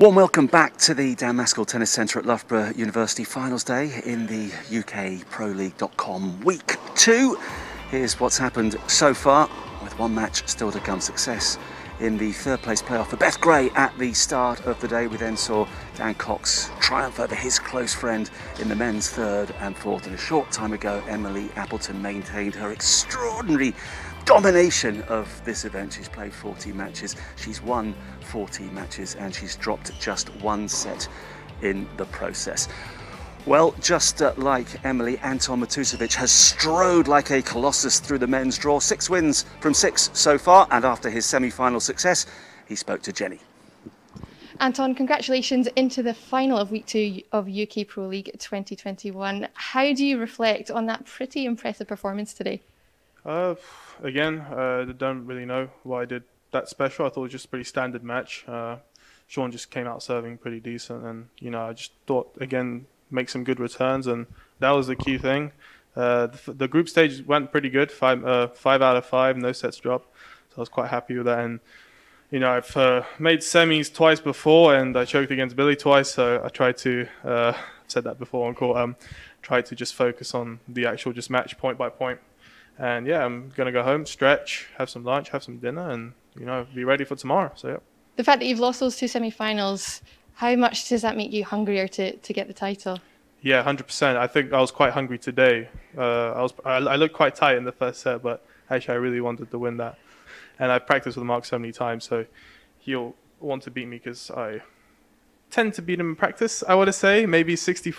Warm welcome back to the Dan Maskell Tennis Centre at Loughborough University Finals Day in the UK ProLeague.com Week 2. Here's what's happened so far, with one match still to come. Success in the third place playoff for Beth Gray at the start of the day. We then saw Dan Cox triumph over his close friend in the men's third and fourth. And a short time ago, Emily Appleton maintained her extraordinary domination of this event. She's played 40 matches, she's won 40 matches, and she's dropped just one set in the process. Well, just like Emily, Anton Matusevich has strode like a colossus through the men's draw. 6 wins from 6 so far, and after his semi-final success, he spoke to Jenny. Anton, congratulations into the final of Week 2 of UK Pro League 2021. How do you reflect on that pretty impressive performance today? Again, I don't really know why I did that special. I thought it was just a pretty standard match. Sean just came out serving pretty decent, and I just thought, again, make some good returns, and that was the key thing. The group stage went pretty good, 5 out of 5, no sets dropped, so I was quite happy with that. And I've made semis twice before, and I choked against Billy twice, so I tried to said that before on court. Tried to just focus on the actual just match point by point. And yeah, I'm gonna go home, stretch, have some lunch, have some dinner, and be ready for tomorrow. So yeah. The fact that you've lost those 2 semi-finals, how much does that make you hungrier to get the title? Yeah, 100%. I think I was quite hungry today. I looked quite tight in the first set, but actually I really wanted to win that. And I practiced with Mark so many times, so he'll want to beat me because I tend to beat him in practice, I want to say. Maybe 60-40,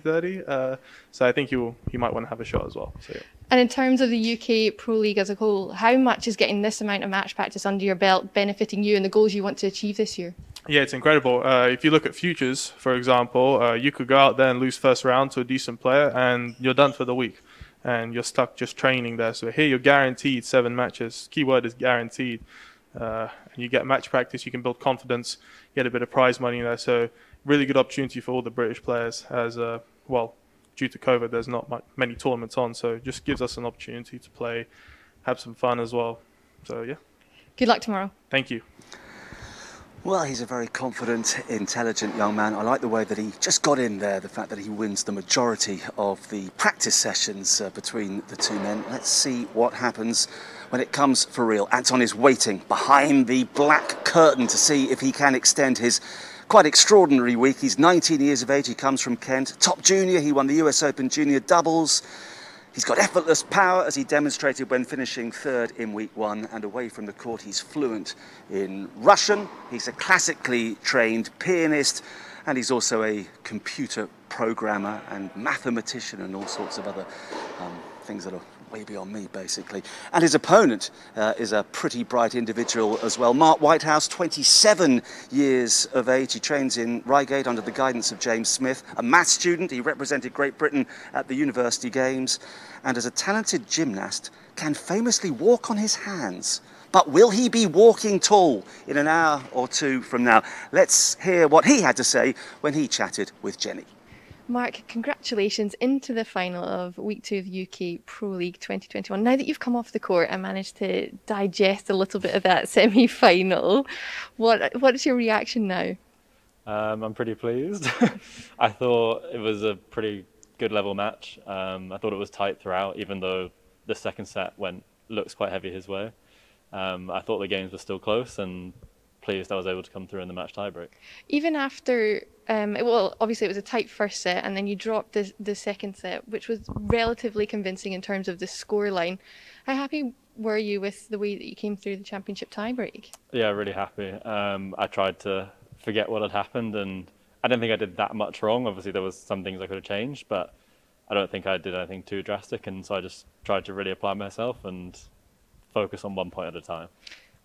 70-30. So I think he might want to have a shot as well. So, yeah. And in terms of the UK Pro League as a whole, how much is getting this amount of match practice under your belt benefiting you and the goals you want to achieve this year? Yeah, it's incredible. If you look at futures, for example, you could go out there and lose first round to a decent player and you're done for the week. And you're stuck just training there. So here you're guaranteed 7 matches. Keyword is guaranteed. And you get match practice, you can build confidence, get a bit of prize money there. So really good opportunity for all the British players as, due to COVID, there's not many tournaments on. So it just gives us an opportunity to play, have some fun as well. So yeah. Good luck tomorrow. Thank you. Well, he's a very confident, intelligent young man. I like the way that he just got in there, the fact that he wins the majority of the practice sessions between the two men. Let's see what happens when it comes for real. Anton is waiting behind the black curtain to see if he can extend his quite extraordinary week. He's 19 years of age, he comes from Kent. Top junior, he won the US Open Junior Doubles. He's got effortless power, as he demonstrated when finishing 3rd in week 1, and away from the court he's fluent in Russian. He's a classically trained pianist, and he's also a computer programmer and mathematician and all sorts of other things that are way beyond me, basically. And his opponent is a pretty bright individual as well. Mark Whitehouse, 27 years of age. He trains in Reigate under the guidance of James Smith. A maths student, he represented Great Britain at the University Games. And as a talented gymnast, can famously walk on his hands. But will he be walking tall in an hour or 2 from now? Let's hear what he had to say when he chatted with Jenny. Mark, congratulations into the final of Week 2 of the UK Pro League 2021. Now that you've come off the court and managed to digest a little bit of that semi-final, what's your reaction now? I'm pretty pleased. I thought it was a pretty good level match. I thought it was tight throughout, even though the second set looks quite heavy his way. I thought the games were still close, and pleased I was able to come through in the match tiebreak. Even after, obviously it was a tight first set, and then you dropped the second set, which was relatively convincing in terms of the scoreline. How happy were you with the way that you came through the championship tiebreak? Yeah, really happy. I tried to forget what had happened, and I don't think I did that much wrong. Obviously there was some things I could have changed, but I don't think I did anything too drastic, and so I just tried to really apply myself and focus on one point at a time.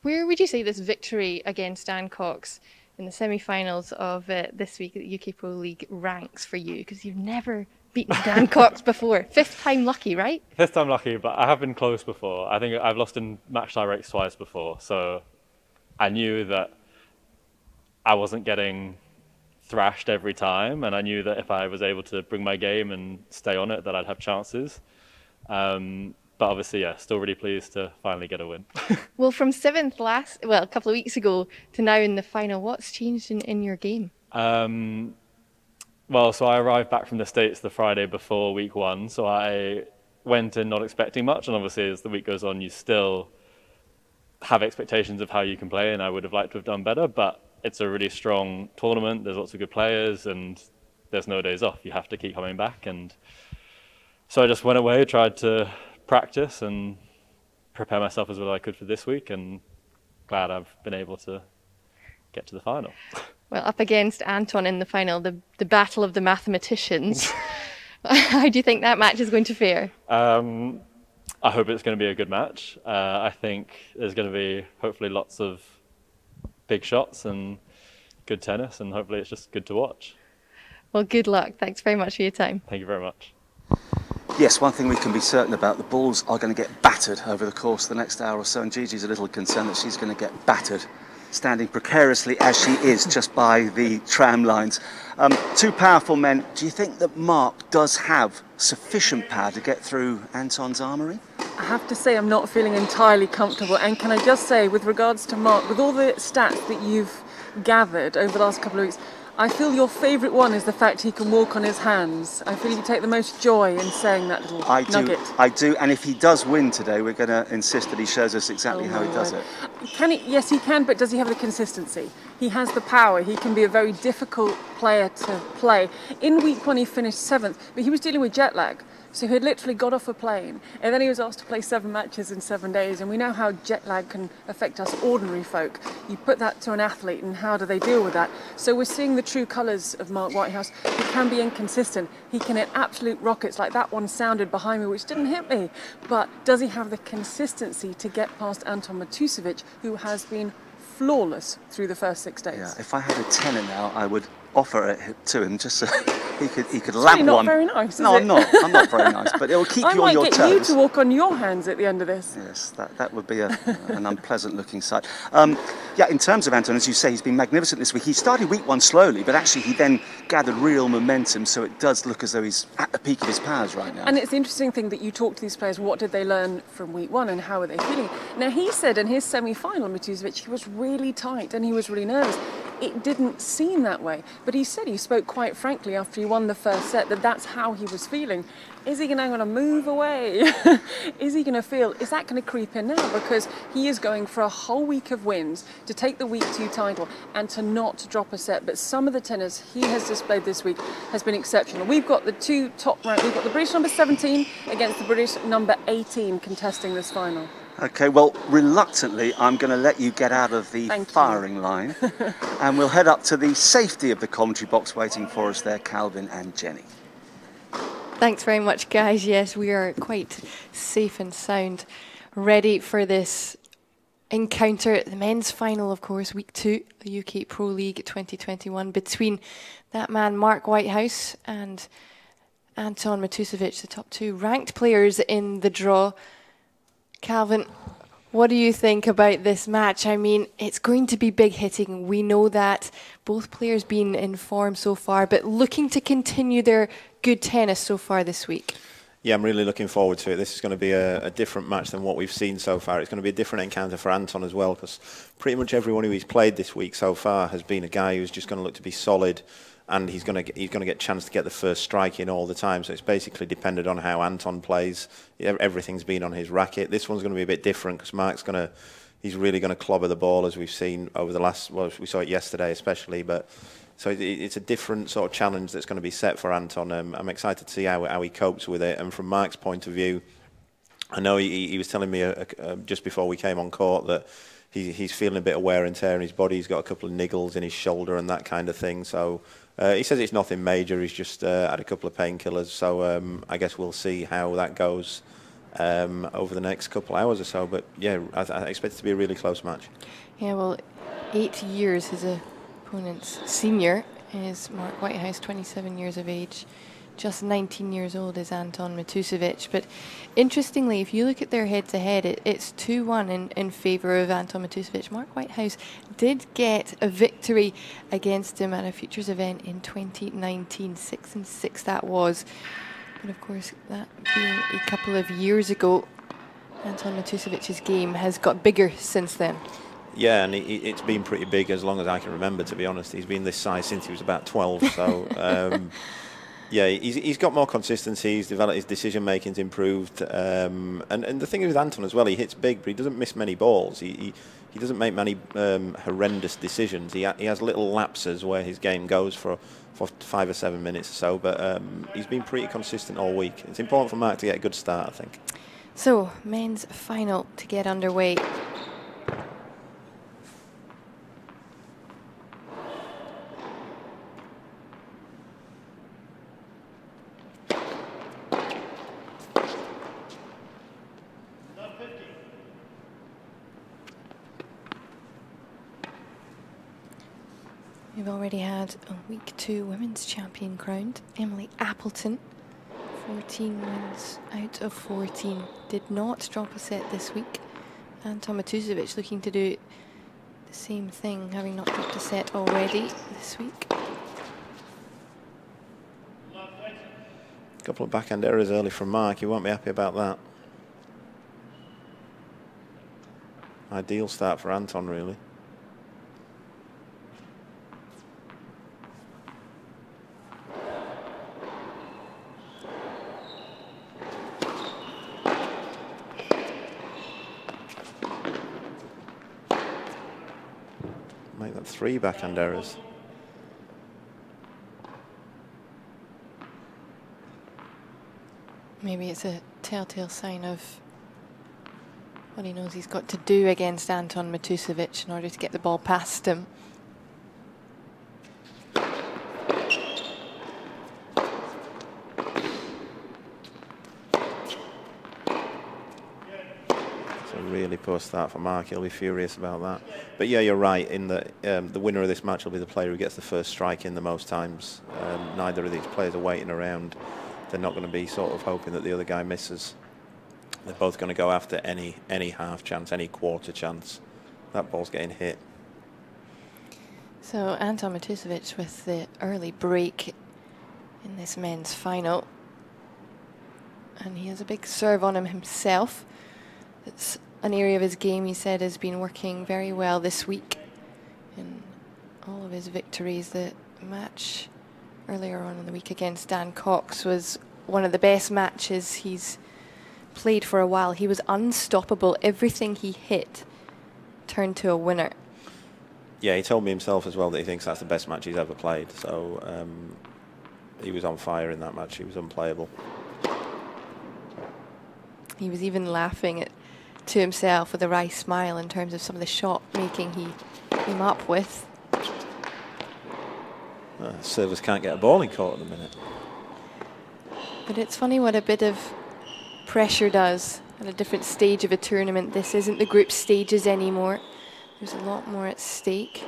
Where would you say this victory against Dan Cox in the semi-finals of this week at the UK Pro League ranks for you? Because you've never beaten Dan Cox before. 5th time lucky, right? 5th time lucky, but I have been close before. I think I've lost in match tiebreaks twice before, so I knew that I wasn't getting thrashed every time, and I knew that if I was able to bring my game and stay on it, that I'd have chances. But obviously, yeah, still really pleased to finally get a win. Well, from 7th a couple of weeks ago to now in the final, what's changed in your game? Well, so I arrived back from the States the Friday before week 1, so I went in not expecting much, and obviously as the week goes on, you still have expectations of how you can play, and I would have liked to have done better, but it's a really strong tournament, there's lots of good players, and there's no days off. You have to keep coming back, and so I just went away, tried to practice and prepare myself as well as I could for this week, and glad I've been able to get to the final. Well, up against Anton in the final, the battle of the mathematicians. How do you think that match is going to fare? I hope it's going to be a good match. I think there's going to be hopefully lots of big shots and good tennis, and hopefully it's just good to watch. Well, good luck. Thanks very much for your time. Thank you very much. Yes, one thing we can be certain about, the balls are going to get battered over the course of the next hour or so, and Gigi's a little concerned that she's going to get battered, standing precariously as she is just by the tram lines. Two powerful men. Do you think that Mark does have sufficient power to get through Anton's armoury? I have to say I'm not feeling entirely comfortable, and can I just say, with regards to Mark, with all the stats that you've gathered over the last couple of weeks, I feel your favourite one is the fact he can walk on his hands. I feel you take the most joy in saying that little nugget. I do, and if he does win today, we're going to insist that he shows us exactly how he does it. Can he? Yes, he can, but does he have the consistency? He has the power. He can be a very difficult player to play. In week 1, he finished 7th, but he was dealing with jet lag. So he had literally got off a plane, and then he was asked to play 7 matches in 7 days, and we know how jet lag can affect us ordinary folk. You put that to an athlete, and how do they deal with that? So we're seeing the true colours of Mark Whitehouse. He can be inconsistent. He can hit absolute rockets, like that one sounded behind me, which didn't hit me. But does he have the consistency to get past Anton Matusevich, who has been flawless through the first 6 days? Yeah, if I had a tenner now, I would offer it to him just so he could it's lamp really not one. Very nice, is no, it? I'm not very nice, but it'll keep you on your toes. I might get you to walk on your hands at the end of this. Yes, that would be an unpleasant looking sight. Yeah, in terms of Anton, as you say, he's been magnificent this week. He started week 1 slowly, but actually he then gathered real momentum, so it does look as though he's at the peak of his powers right now. And it's the interesting thing that you talk to these players, what did they learn from week 1 and how are they feeling? Now, he said in his semi-final, Matusevich, he was really tight and he was really nervous. It didn't seem that way, but he said he spoke quite frankly after he won the first set that that's how he was feeling. Is he now going to move away? Is he going to feel, is that going to creep in now? Because he is going for a whole week of wins to take the week 2 title and to not drop a set. But some of the tennis he has displayed this week has been exceptional. We've got the 2 top ranked, we've got the British No.17 against the British No.18 contesting this final. Okay, well, reluctantly, I'm going to let you get out of the firing line and we'll head up to the safety of the commentary box waiting for us there, Calvin and Jenny. Thanks very much, guys. Yes, we are quite safe and sound, ready for this encounter. The men's final, of course, week 2, the UK Pro League 2021, between that man, Mark Whitehouse, and Anton Matusevich, the top 2 ranked players in the draw. Calvin, what do you think about this match? I mean, it's going to be big hitting. We know that. Both players been in form so far, but looking to continue their good tennis so far this week. Yeah, I'm really looking forward to it. This is going to be a different match than what we've seen so far. It's going to be a different encounter for Anton as well, because pretty much everyone who he's played this week so far has been a guy who's just going to look to be solid, and he's going to get a chance to get the first strike in all the time. So it's basically depended on how Anton plays. Everything's been on his racket. This one's going to be a bit different because he's really going to clobber the ball, as we've seen over the last. Well, we saw it yesterday especially, but. So it's a different sort of challenge that's going to be set for Anton. I'm excited to see how he copes with it. And from Mark's point of view, I know he was telling me just before we came on court that he's feeling a bit of wear and tear in his body. He's got a couple of niggles in his shoulder and that kind of thing. So he says it's nothing major. He's just had a couple of painkillers. So I guess we'll see how that goes over the next couple of hours or so. But yeah, I expect it to be a really close match. Yeah, well, 8 years his opponent's senior is Mark Whitehouse, 27 years of age. Just 19 years old is Anton Matusevich. But interestingly, if you look at their head-to-head, it's 2-1 in favour of Anton Matusevich. Mark Whitehouse did get a victory against him at a Futures event in 2019. 6-6 that was. But of course, that being a couple of years ago. Anton Matusevich's game has got bigger since then. Yeah, and it's been pretty big as long as I can remember, to be honest. He's been this size since he was about 12, so yeah, he's got more consistency, he's developed, his decision-making's improved, and the thing is with Anton as well, he hits big, but he doesn't miss many balls. He doesn't make many horrendous decisions. He has little lapses where his game goes for 5 or 7 minutes or so, but he's been pretty consistent all week. It's important for Mark to get a good start, I think. So, men's final to get underway. We've already had a week 2 women's champion crowned, Emily Appleton. 14 wins out of 14. Did not drop a set this week. Anton Matusevich looking to do the same thing, having not dropped a set already this week. A couple of backhand errors early from Mark. You won't be happy about that. Ideal start for Anton, really. Make that 3 backhand errors. Maybe it's a telltale sign of what he knows he's got to do against Anton Matusevich in order to get the ball past him. Really poor start for Mark. He'll be furious about that. But yeah, you're right in that the winner of this match will be the player who gets the first strike in the most times. Neither of these players are waiting around. They're not going to be sort of hoping that the other guy misses. They're both going to go after any half chance, any quarter chance. That ball's getting hit. So Anton Matusevich with the early break in this men's final. And he has a big serve on him himself. It's an area of his game he said has been working very well this week in all of his victories. The match earlier on in the week against Dan Cox was one of the best matches he's played for a while. He was unstoppable. Everything he hit turned to a winner. Yeah, he told me himself as well that he thinks that's the best match he's ever played. So he was on fire in that match. He was unplayable. He was even laughing to himself with a wry smile in terms of some of the shot making he came up with. Servers can't get a ball in court at the minute. But it's funny what a bit of pressure does at a different stage of a tournament. This isn't the group stages anymore. There's a lot more at stake.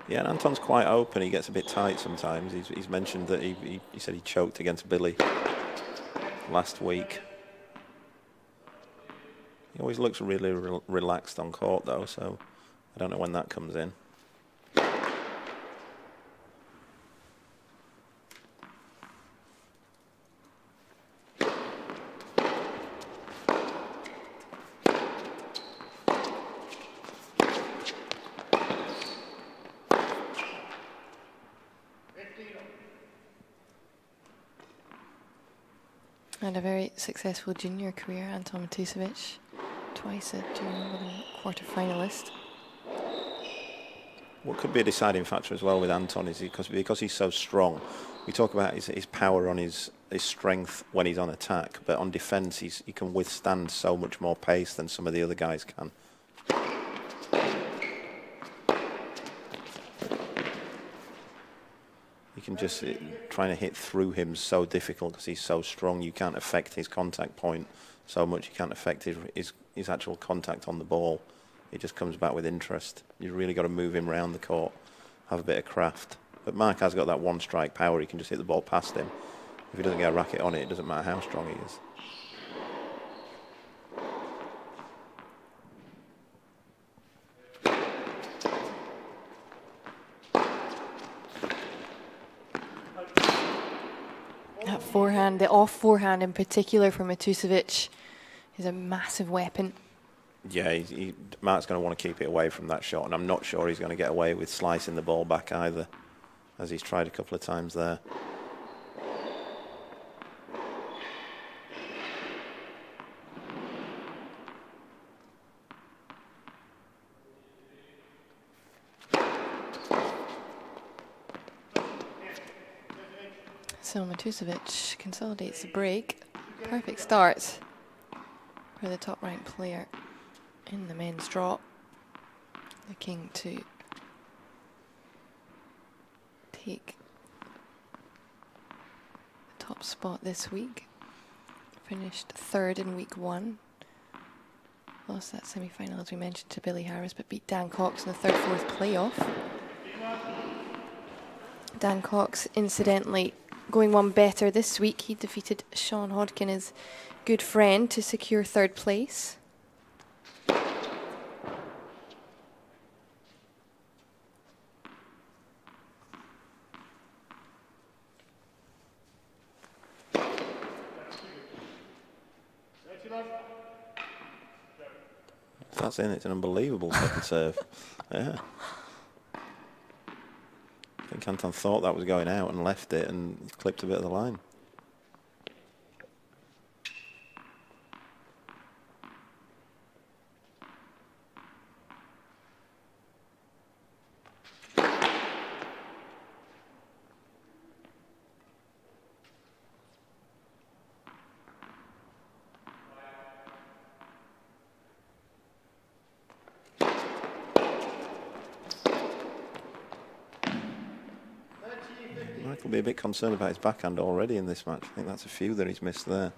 Yeah, and Anton's quite open. He gets a bit tight sometimes. He's mentioned that he said he choked against Billy last week. He always looks really relaxed on court, though, so I don't know when that comes in. And a very successful junior career, Anton Matusevich. Twice a junior Wimbledon quarter-finalist. What could be a deciding factor as well with Anton is because he's so strong. We talk about his power on his strength when he's on attack, but on defence he can withstand so much more pace than some of the other guys can. You can just trying to hit through him is so difficult because he's so strong. You can't affect his contact point so much. You can't affect his actual contact on the ball. It just comes back with interest. You've really got to move him around the court, have a bit of craft. But Mark has got that one strike power. He can just hit the ball past him. If he doesn't get a racket on it, it doesn't matter how strong he is. That forehand, the off forehand in particular for Matusevich, is a massive weapon. Yeah, Mark's going to want to keep it away from that shot, and I'm not sure he's going to get away with slicing the ball back either, as he's tried a couple of times there. So Matusevich consolidates the break. Perfect start for the top ranked player in the men's draw. Looking to take the top spot this week. Finished third in week 1. Lost that semi-final, as we mentioned, to Billy Harris, but beat Dan Cox in the 3rd-4th playoff. Dan Cox, incidentally, going one better this week. He defeated Sean Hodkin, his good friend, to secure 3rd place. If that's in, it's an unbelievable second serve. Yeah. I think Anton thought that was going out and left it and clipped a bit of the line. Michael will be a bit concerned about his backhand already in this match. I think that's a few that he's missed there.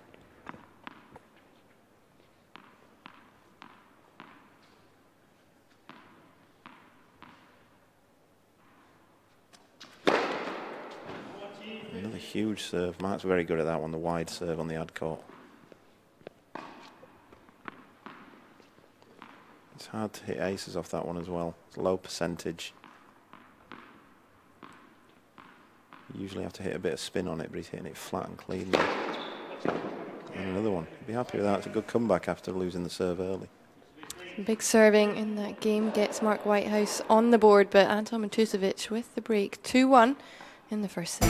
Another huge serve. Mark's very good at that one, the wide serve on the ad court. It's hard to hit aces off that one as well. It's low percentage. You usually have to hit a bit of spin on it, but he's hitting it flat and clean. And another one. He'd be happy with that. It's a good comeback after losing the serve early. Big serving in that game gets Mark Whitehouse on the board, but Anton Matusevich with the break. 2-1 in the first set.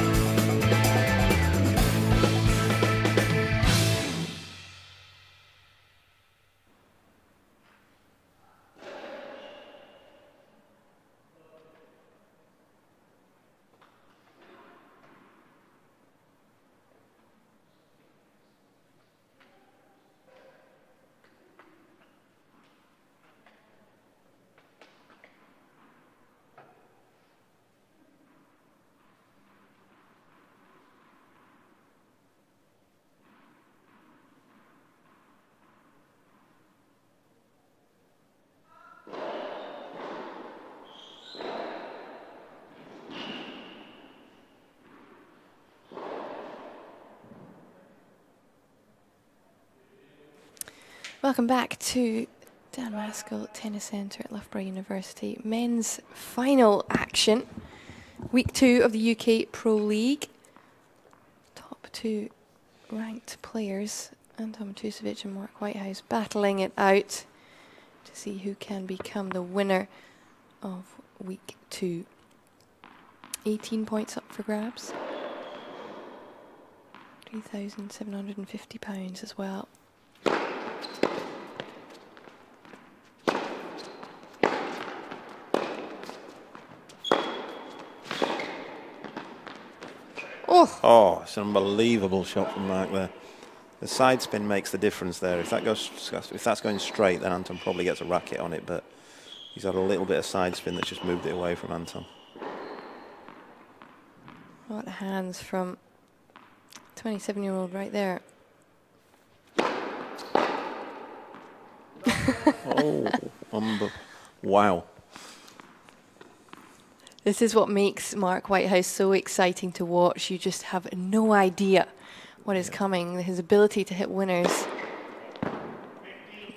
Welcome back to Dan Maskell Tennis Centre at Loughborough University. Men's final action. Week 2 of the UK Pro League. Top 2 ranked players, Anton Matusevich and Mark Whitehouse, battling it out to see who can become the winner of Week 2. 18 points up for grabs. £3,750 as well. Oh, it's an unbelievable shot from Mark there. The side spin makes the difference there. If that's going straight, then Anton probably gets a racket on it, but he's had a little bit of side spin that's just moved it away from Anton. What hands from 27-year-old right there. Oh, wow. This is what makes Mark Whitehouse so exciting to watch. You just have no idea what is coming. His ability to hit winners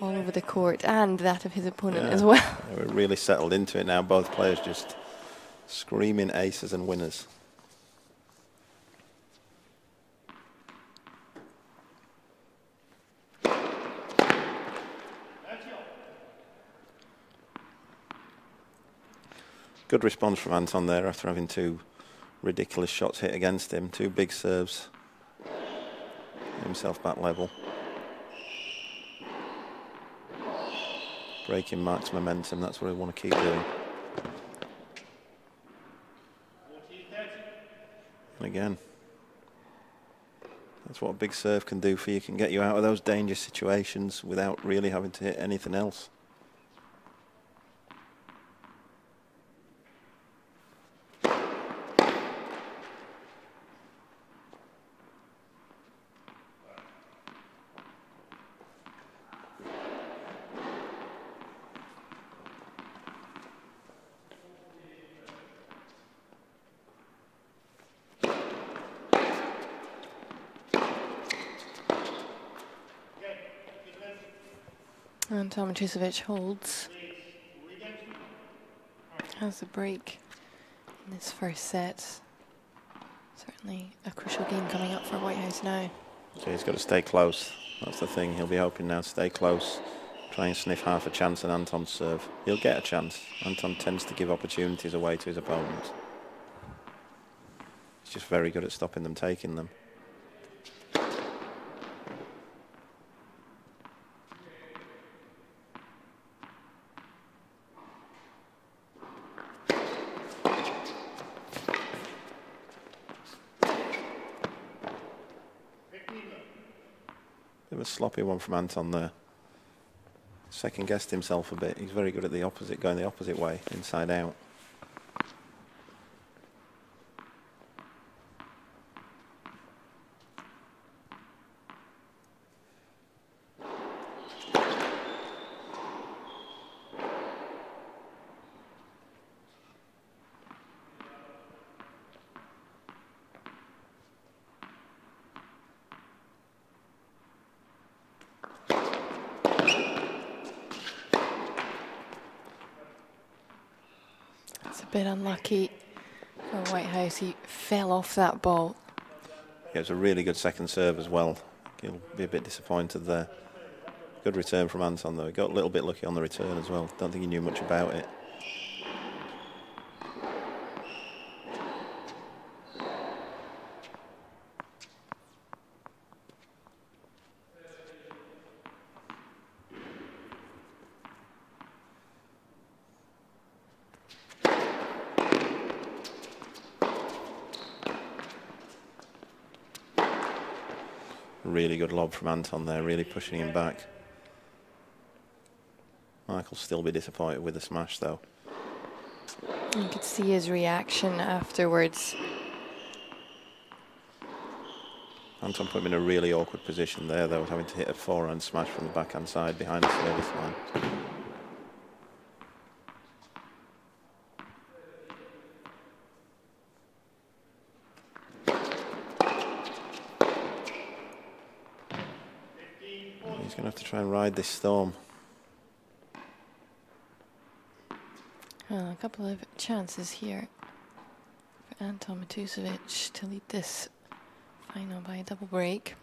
all over the court and that of his opponent as well. We're really settled into it now. Both players just screaming aces and winners. Good response from Anton there after having 2 ridiculous shots hit against him. 2 big serves. Get himself back level. Breaking Mark's momentum, that's what we want to keep doing. And again, that's what a big serve can do for you. Can get you out of those dangerous situations without really having to hit anything else. Anton Matusevich holds. Has a break in this first set. Certainly a crucial game coming up for Whitehouse now. So he's got to stay close. That's the thing. He'll be hoping now to stay close. Try and sniff half a chance at Anton's serve. He'll get a chance. Anton tends to give opportunities away to his opponents. He's just very good at stopping them taking them. Bit of a sloppy one from Anton there. Second guessed himself a bit. He's very good at the opposite, going the opposite way, inside out. Bit unlucky for Whitehouse. He fell off that ball. Yeah, it was a really good second serve as well. He'll be a bit disappointed there. Good return from Anton though. He got a little bit lucky on the return as well. Don't think he knew much about it. Really good lob from Anton there, really pushing him back. Michael'll still be disappointed with the smash though. You could see his reaction afterwards. Anton put him in a really awkward position there though, having to hit a forehand smash from the backhand side behind the service line. He's going to have to try and ride this storm. Well, a couple of chances here for Anton Matusevich to lead this final by a double break.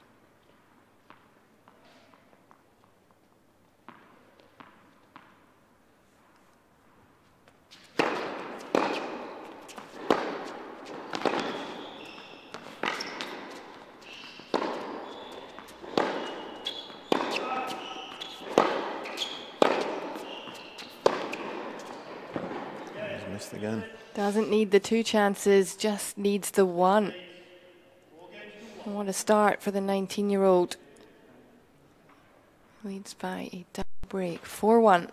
Again. Doesn't need the 2 chances, just needs the 1. And what a start for the 19-year-old. Leads by a double break, 4-1.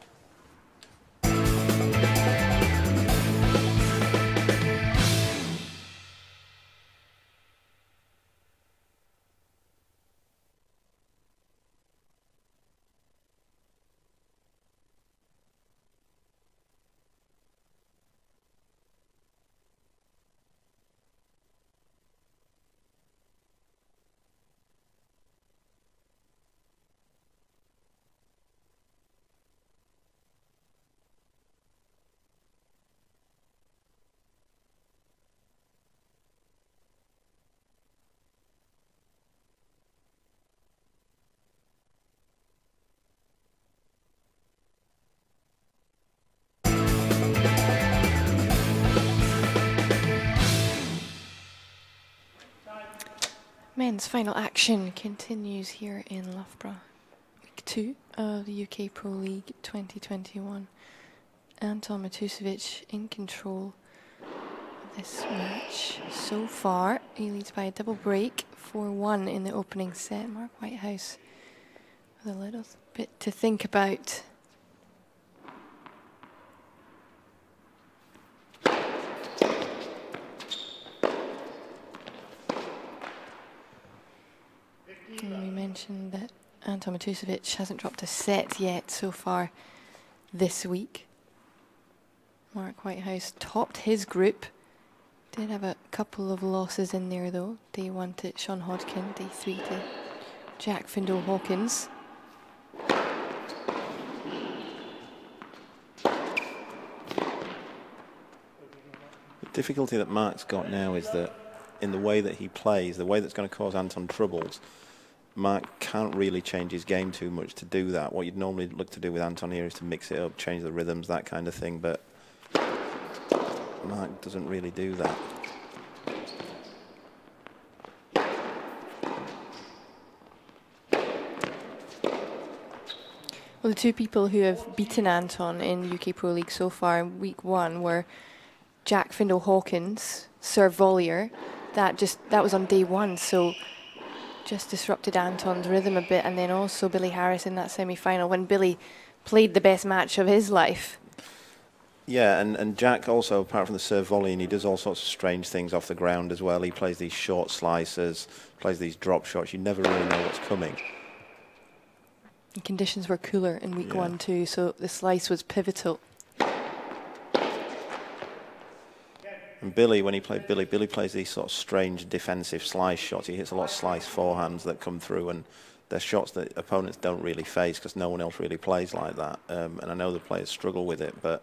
men's final action continues here in Loughborough. Week 2 of the UK Pro League 2021. Anton Matusevich in control of this match so far. He leads by a double break, 4-1 in the opening set. Mark Whitehouse with a little bit to think about. And we mentioned that Anton Matusevich hasn't dropped a set yet so far this week. Mark Whitehouse topped his group. Did have a couple of losses in there though. Day 1 to Sean Hodkin, day 3 to Jack Findle-Hawkins. The difficulty that Mark's got now is that in the way that he plays, the way that's going to cause Anton troubles, Mark can't really change his game too much to do that. What you'd normally look to do with Anton here is to mix it up, change the rhythms, that kind of thing, but Mark doesn't really do that. Well, the two people who have beaten Anton in UK Pro League so far in week 1 were Jack Findle-Hawkins, serve volleyer. That was on day 1, so just disrupted Anton's rhythm a bit, and then also Billy Harris in that semi-final when Billy played the best match of his life. Yeah, and Jack also, apart from the serve volley, and he does all sorts of strange things off the ground as well. He plays these short slices, plays these drop shots. You never really know what's coming. And conditions were cooler in week 1 too, so the slice was pivotal. And Billy, when he played Billy plays these sort of strange defensive slice shots. He hits a lot of slice forehands that come through, and they're shots that opponents don't really face because no one else really plays like that. And I know the players struggle with it, but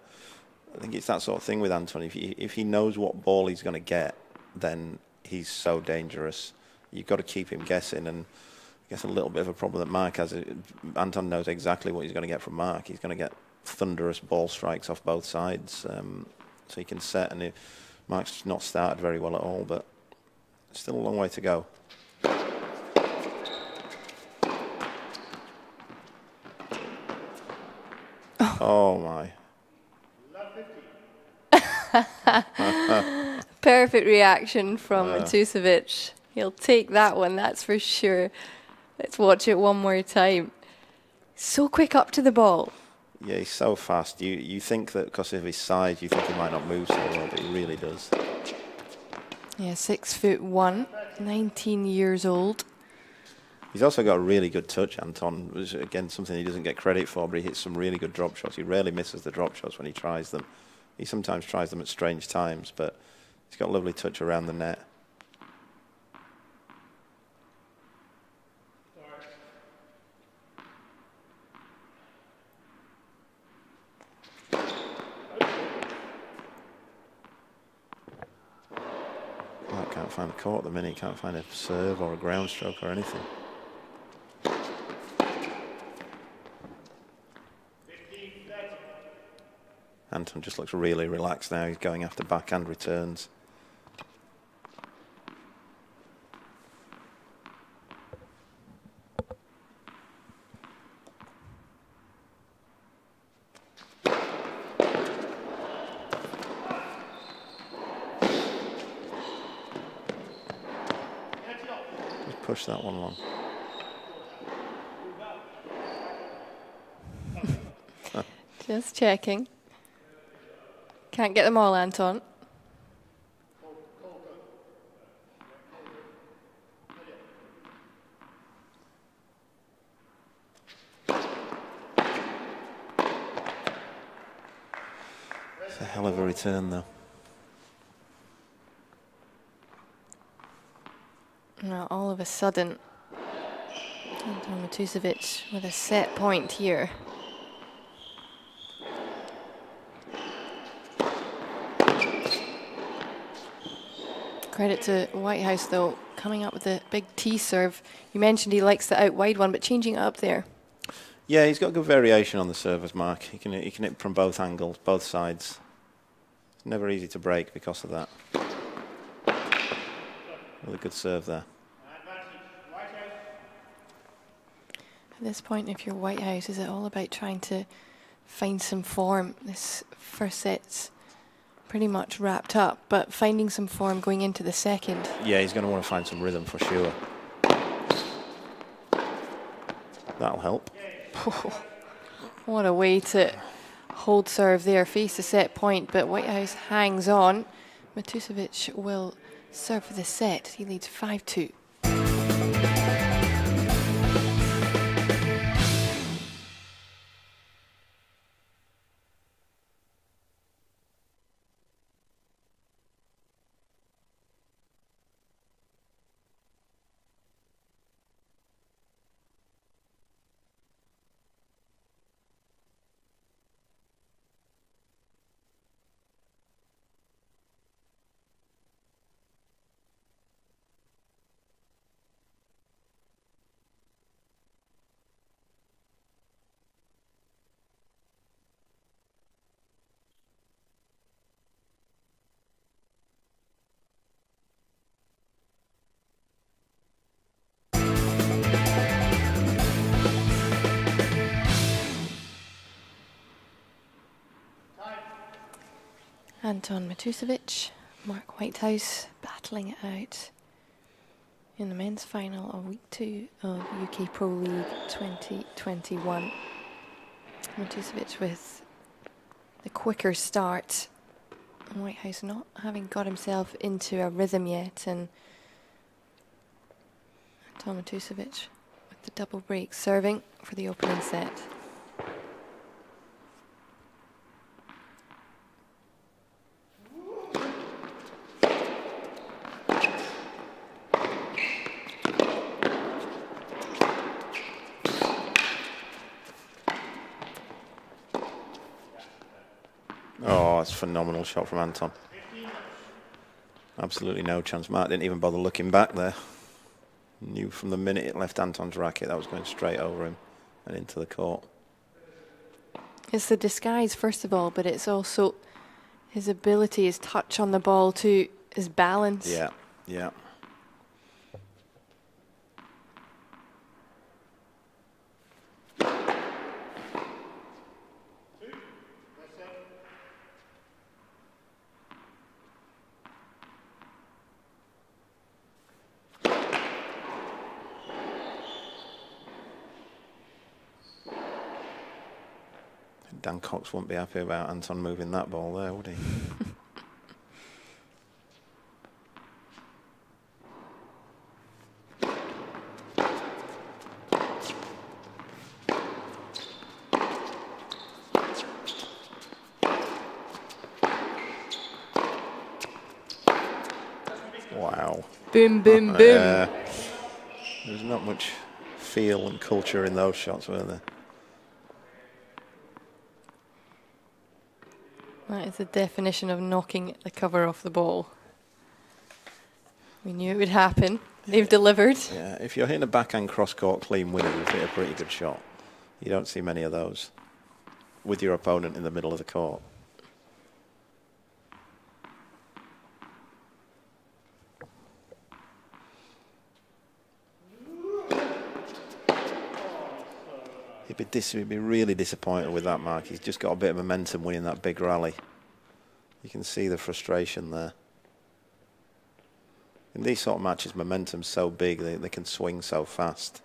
I think it's that sort of thing with Anton. If he knows what ball he's going to get, then he's so dangerous. You've got to keep him guessing, and I guess a little bit of a problem that Mark has. Anton knows exactly what he's going to get from Mark. He's going to get thunderous ball strikes off both sides, so he can set. And Mark's not started very well at all, but still a long way to go. Oh my. Perfect reaction from Matusevich. He'll take that one, that's for sure. Let's watch it one more time. So quick up to the ball. Yeah, he's so fast. You think that because of his size, you think he might not move so well, but he really does. Yeah, 6'1", 19 years old. He's also got a really good touch, Anton. Which, again, something he doesn't get credit for, but he hits some really good drop shots. He rarely misses the drop shots when he tries them. He sometimes tries them at strange times, but he's got lovely touch around the net. Can't find the court at the minute. Can't find a serve or a ground stroke or anything. Anton just looks really relaxed now. He's going after backhand returns. Push that one along. Just checking. Can't get them all, Anton. It's a hell of a return, though. Now, all of a sudden, Anton Matusevich with a set point here. Credit to Whitehouse, though, coming up with a big T serve. You mentioned he likes the out wide one, but changing it up there. Yeah, he's got good variation on the service, Mark. He can hit from both angles, both sides. It's never easy to break because of that. Really good serve there. At this point, if you're Whitehouse, is it all about trying to find some form? This first set's pretty much wrapped up, but finding some form going into the second. Yeah, he's going to want to find some rhythm for sure. That'll help. What a way to hold serve there, face the set point, but Whitehouse hangs on. Matusevich will serve for the set. He leads 5-2. Anton Matusevich, Mark Whitehouse battling it out in the men's final of week 2 of UK Pro League 2021. Matusevich with the quicker start. Whitehouse not having got himself into a rhythm yet, and Anton Matusevich with the double break serving for the opening set. Oh, that's a phenomenal shot from Anton. Absolutely no chance. Mark didn't even bother looking back there. Knew from the minute it left Anton's racket that was going straight over him and into the court. It's the disguise, first of all, but it's also his ability, his touch on the ball too, his balance. Yeah, yeah. Dan Cox wouldn't be happy about Anton moving that ball there, would he? Wow. Boom, boom, boom. There's not much feel and culture in those shots, were there? That is the definition of knocking the cover off the ball. We knew it would happen. They've delivered. Yeah, if you're hitting a backhand cross-court clean winner, you've hit a pretty good shot. You don't see many of those with your opponent in the middle of the court. He'd be really disappointed with that, Mark. He's just got a bit of momentum winning that big rally. You can see the frustration there. In these sort of matches, momentum's so big, they can swing so fast.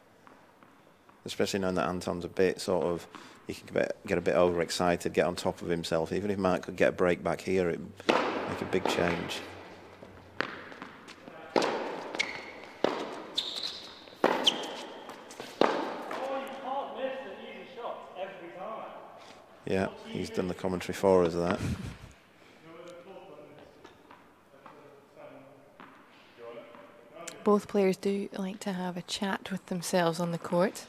Especially knowing that Anton's a bit sort of, he can get a bit overexcited, get on top of himself. Even if Mark could get a break back here, it'd make a big change. Yeah, he's done the commentary for us, that. Both players do like to have a chat with themselves on the court.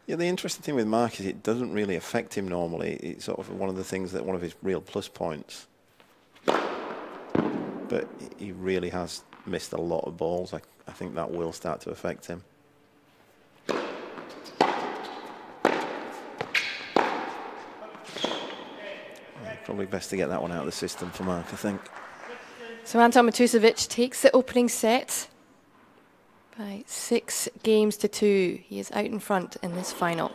Yeah, the interesting thing with Mark is it doesn't really affect him normally. It's sort of one of the things that one of his real plus points. But he really has missed a lot of balls. I think that will start to affect him. Probably best to get that one out of the system for Mark, I think. So Anton Matusevich takes the opening set. By 6 games to 2. He is out in front in this final.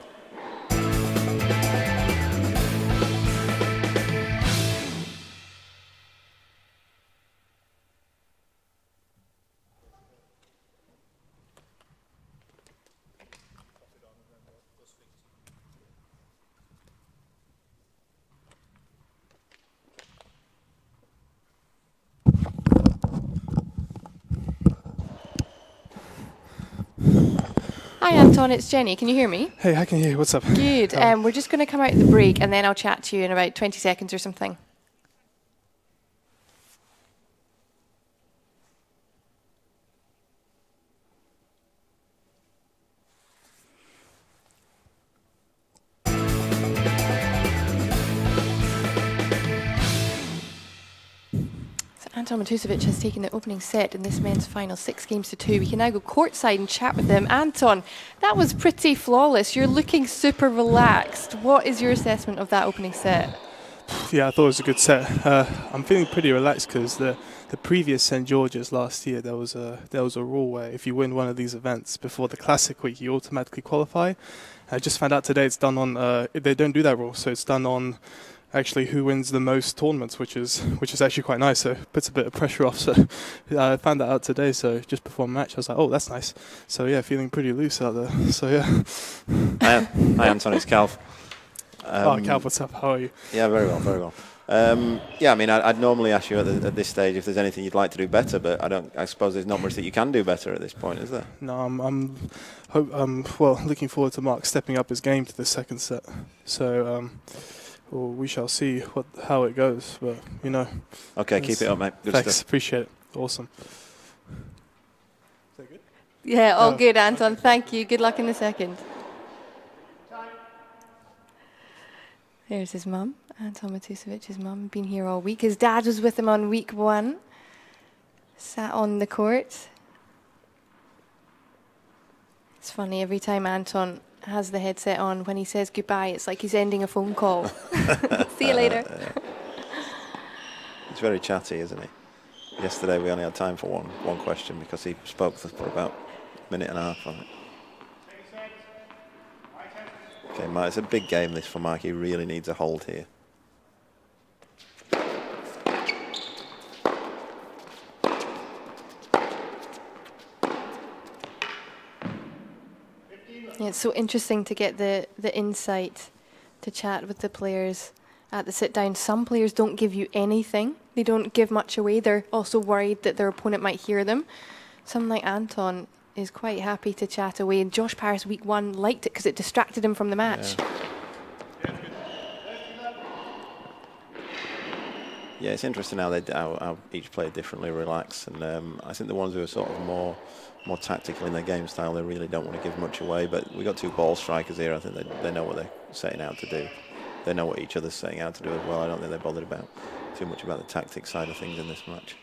Hi Anton, it's Jenny. Can you hear me? Hey, I can hear you. What's up? Good. We're just going to come out of the break and then I'll chat to you in about 20 seconds or something. Anton Matusevich has taken the opening set in this men's final, 6 games to 2. We can now go courtside and chat with him. Anton, that was pretty flawless. You're looking super relaxed. What is your assessment of that opening set? Yeah, I thought it was a good set. I'm feeling pretty relaxed because the previous St George's last year, there was a rule where if you win one of these events before the Classic week, you automatically qualify. I just found out today it's done on. They don't do that rule, so it's done on actually who wins the most tournaments, which is actually quite nice. So it puts a bit of pressure off. So I found that out today. So just before match, I was like, oh, that's nice. So yeah, feeling pretty loose out there. So yeah. Hi Anton, it's Calv. Calv, what's up? How are you? Yeah, very well, very well. Yeah, I mean, I'd normally ask you at this stage if there's anything you'd like to do better, but I suppose there's not much that you can do better at this point, is there? No, I'm looking forward to Mark stepping up his game to the second set. So well, we shall see how it goes, but you know. Okay, keep it up, mate. Good thanks, stuff. Appreciate it. Awesome. Is that good? Yeah, all good, Anton. Thank you. Good luck in the second. There's his mum, Anton Matusevich's mum. Been here all week. His dad was with him on week 1. Sat on the court. It's funny, every time Anton has the headset on, when he says goodbye, it's like he's ending a phone call. See you later. He's very chatty, isn't he? Yesterday we only had time for one question because he spoke for about a minute and a half on it. Okay, Mark, it's a big game this for Mark. He really needs a hold here. Yeah, it's so interesting to get the insight to chat with the players at the sit down. Some players don't give you anything. They don't give much away. They're also worried that their opponent might hear them. Someone like Anton is quite happy to chat away. And Josh Paris week 1 liked it because it distracted him from the match. Yeah, it's interesting how each player differently relax, and I think the ones who are sort of more tactical in their game style, they really don't want to give much away. But we've got 2 ball strikers here. I think they know what they're setting out to do. They know what each other's setting out to do as well. I don't think they're bothered too much about the tactics side of things in this match.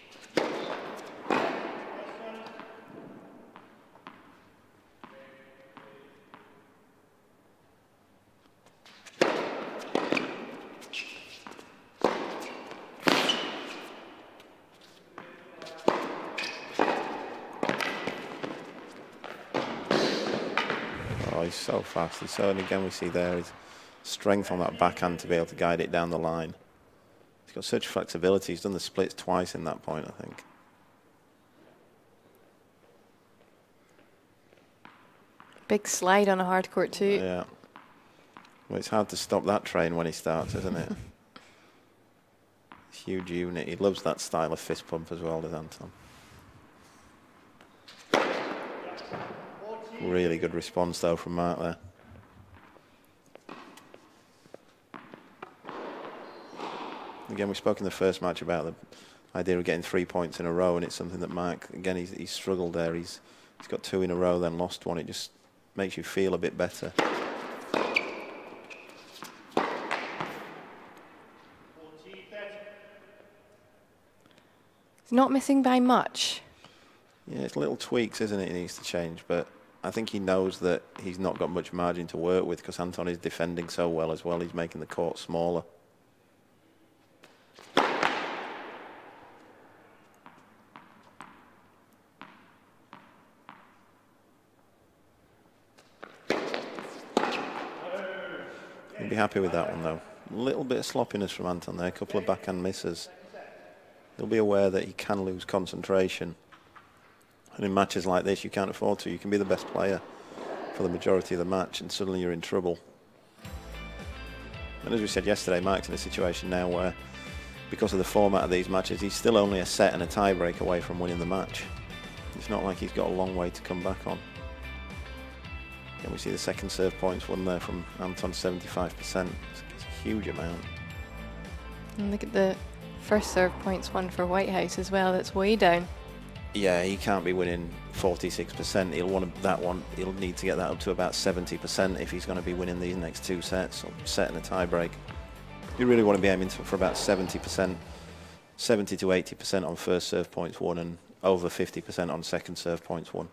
He's so fast. And again, we see there his strength on that backhand to be able to guide it down the line. He's got such flexibility. He's done the splits twice in that point, I think. Big slide on a hard court too. Yeah. Well, it's hard to stop that train when he starts, isn't it? Huge unit. He loves that style of fist pump as well, does Anton. Really good response though from Mark there. Again, we spoke in the first match about the idea of getting 3 points in a row, and it's something that Mark, again, he's struggled there. He's got 2 in a row, then lost 1. It just makes you feel a bit better. He's not missing by much. Yeah, it's little tweaks, isn't it, he needs to change, but I think he knows that he's not got much margin to work with because Anton is defending so well as well. He's making the court smaller. happy with that one, though. A little bit of sloppiness from Anton there, a couple of backhand misses. He'll be aware that he can lose concentration. And in matches like this, you can't afford to. You can be the best player for the majority of the match, and suddenly you're in trouble. And as we said yesterday, Mark's in a situation now where, because of the format of these matches, he's still only a set and a tie-break away from winning the match. It's not like he's got a long way to come back on. And we see the second serve points won there from Anton, 75%. It's a huge amount. And look at the first serve points won for Whitehouse as well. That's way down. Yeah, he can't be winning 46%. He'll want that one. He'll need to get that up to about 70% if he's going to be winning these next two sets, or set and a tie-break. You really want to be aiming for about 70%, 70 to 80% on first serve points won, and over 50% on second serve points won.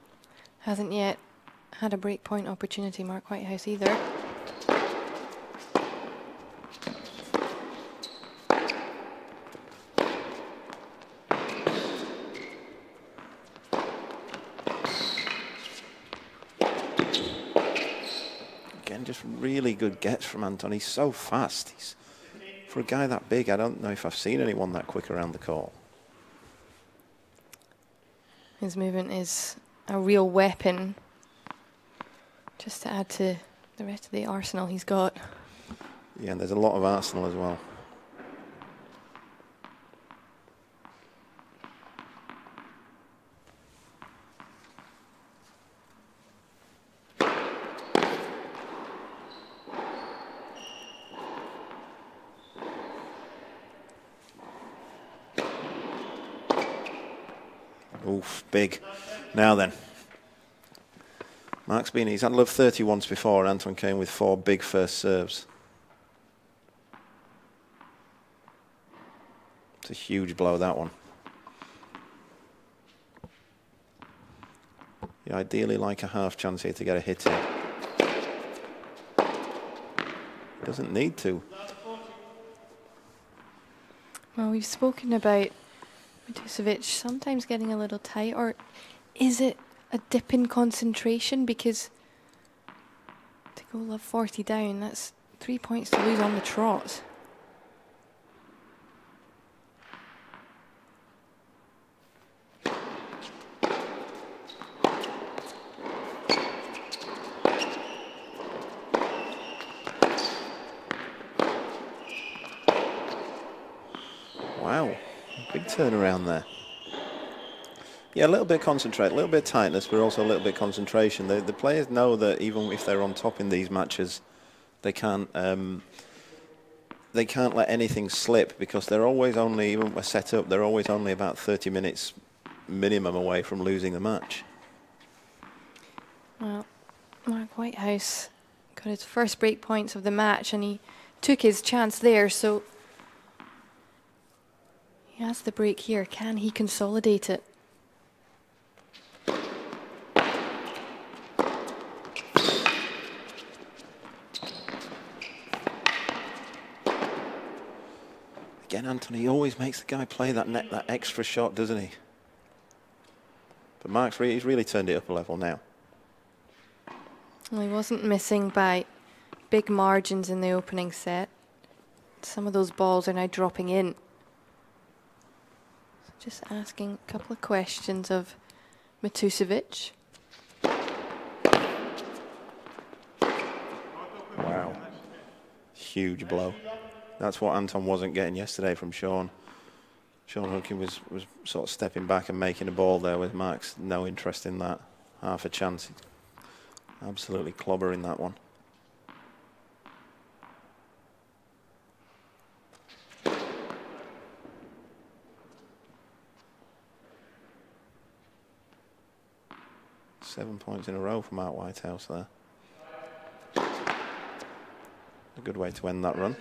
Hasn't yet had a break point opportunity, Mark Whitehouse, either. Again, just really good gets from Anton. He's so fast. For a guy that big, I don't know if I've seen anyone that quick around the court. His movement is a real weapon, just to add to the rest of the arsenal he's got. Yeah, and there's a lot of arsenal as well. Oof, big. Now then. He's had love 30 once before, and Anton came with 4 big first serves. It's a huge blow, that one. You ideally like a half chance here to get a hit in. Doesn't need to. Well, we've spoken about Matusevich sometimes getting a little tight, or is it a dip in concentration? Because to go love 40 down, that's 3 points to lose on the trot. Wow, big turnaround there. Yeah, a little bit of concentrate, a little bit of tightness, but also a little bit of concentration. The players know that even if they're on top in these matches, they can't let anything slip, because they're always only, even when set up, they're always only about 30 minutes minimum away from losing the match. Well, Mark Whitehouse got his first break points of the match, and he took his chance there, so he has the break here. Can he consolidate it? Again, Anthony always makes the guy play that extra shot, doesn't he? But he's really turned it up a level now. Well, he wasn't missing by big margins in the opening set. Some of those balls are now dropping in. So just asking a couple of questions of Matusevich. Wow. Huge blow. That's what Anton wasn't getting yesterday from Sean. Sean Hooking was sort of stepping back and making a ball there, with Mark's no interest in that. Half a chance. Absolutely clobbering that one. Seven points in a row for Mark Whitehouse there. A good way to end that run.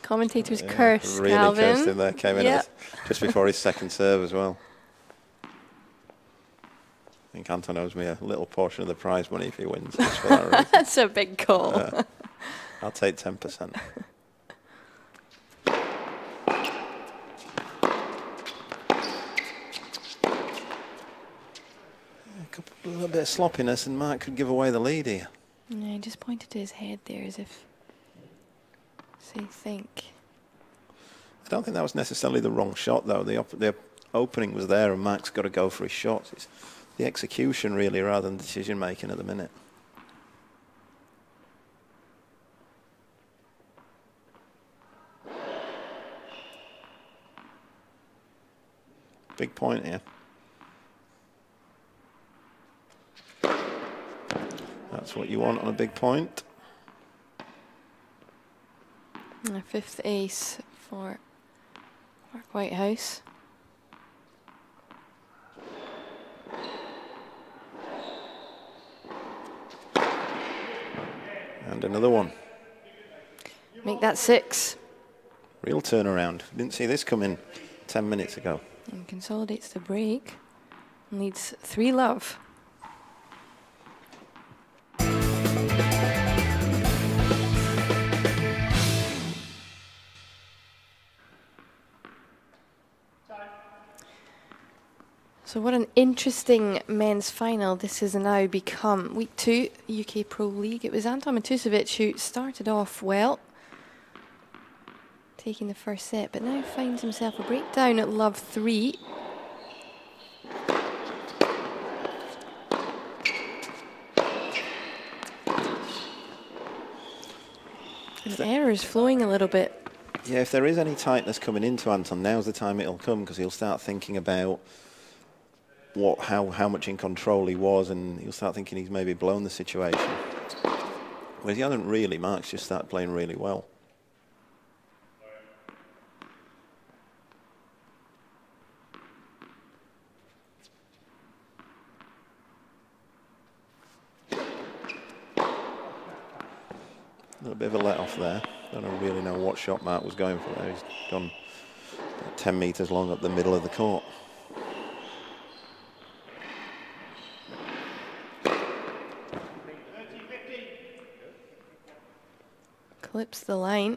Commentators curse, really Calvin. cursed him there. Came in just before his second serve as well. I think Anton owes me a little portion of the prize money if he wins. Just for that reason. That's a big call. I'll take 10%. A little bit of sloppiness, and Mark could give away the lead here. Yeah, he just pointed to his head there as if do you think? I don't think that was necessarily the wrong shot, though. The opening was there, and Mark's got to go for his shots. It's the execution, really, rather than decision-making at the minute. Big point here. That's what you want on a big point. And a 5th ace for Mark Whitehouse. And another one. Make that 6. Real turnaround. Didn't see this coming 10 minutes ago. And consolidates the break. And leads 3-love. So what an interesting men's final this has now become. Week 2, UK Pro League. It was Anton Matusevich who started off well, taking the first set, but now finds himself a breakdown at love 3. And errors flowing a little bit. Yeah, if there is any tightness coming into Anton, now's the time it'll come, because he'll start thinking about how much in control he was, and he'll start thinking he's maybe blown the situation. Whereas he hasn't really. Mark's just started playing really well. A little bit of a let off there. Don't really know what shot Mark was going for there. He's gone about 10 metres long up the middle of the court. Clips the line.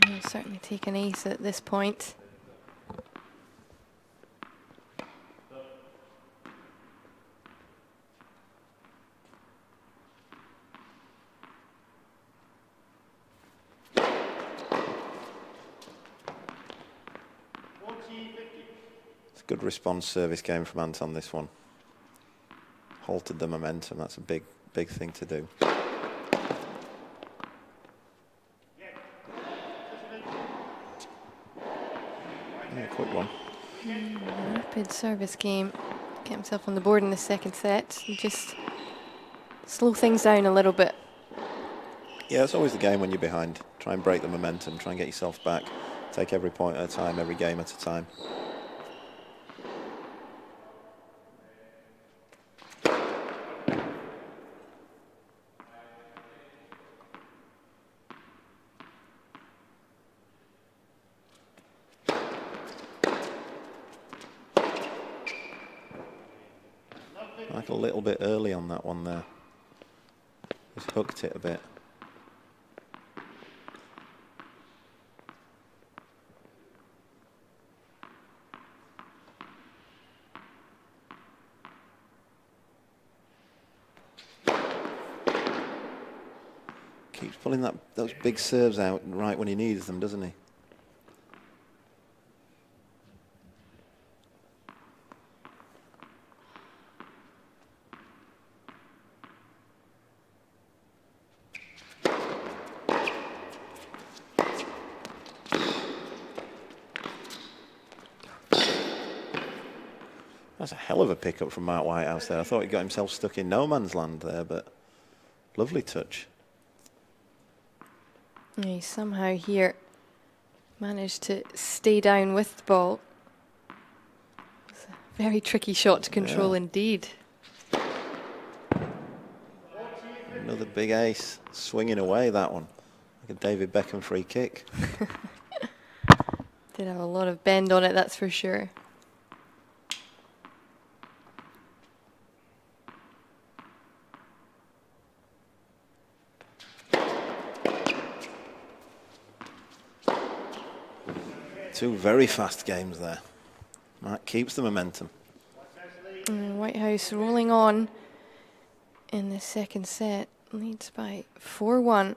He'll certainly take an ace at this point. It's a good response service game from Anton, this one. Halted the momentum. That's a big thing to do. Quick one. Rapid service game. Get himself on the board in the second set. And just slow things down a little bit. Yeah, it's always the game when you're behind. Try and break the momentum. Try and get yourself back. Take every point at a time, every game at a time. Like a little bit early on that one there. Just hooked it a bit. Keeps pulling those big serves out right when he needs them, doesn't he? That's a hell of a pickup from Mark Whitehouse there. I thought he got himself stuck in no man's land there, but lovely touch. He somehow here managed to stay down with the ball. It's a very tricky shot to control indeed. Another big ace, swinging away that one. Like a David Beckham free kick. Did have a lot of bend on it, that's for sure. Two very fast games there. Mark keeps the momentum. And Whitehouse rolling on in the second set, leads by 4-1.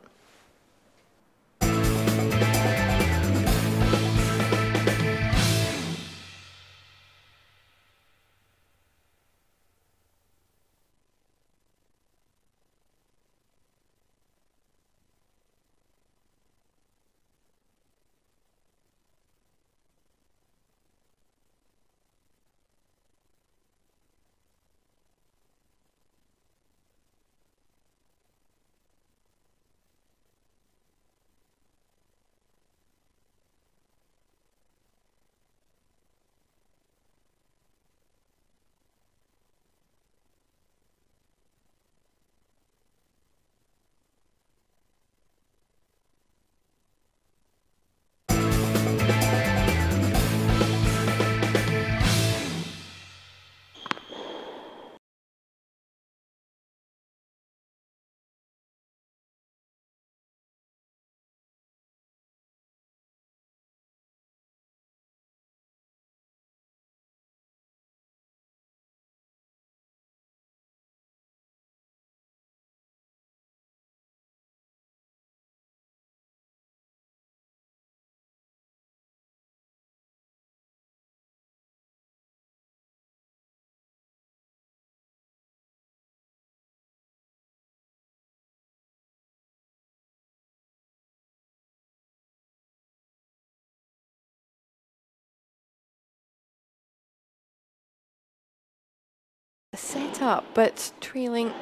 set up, but trailing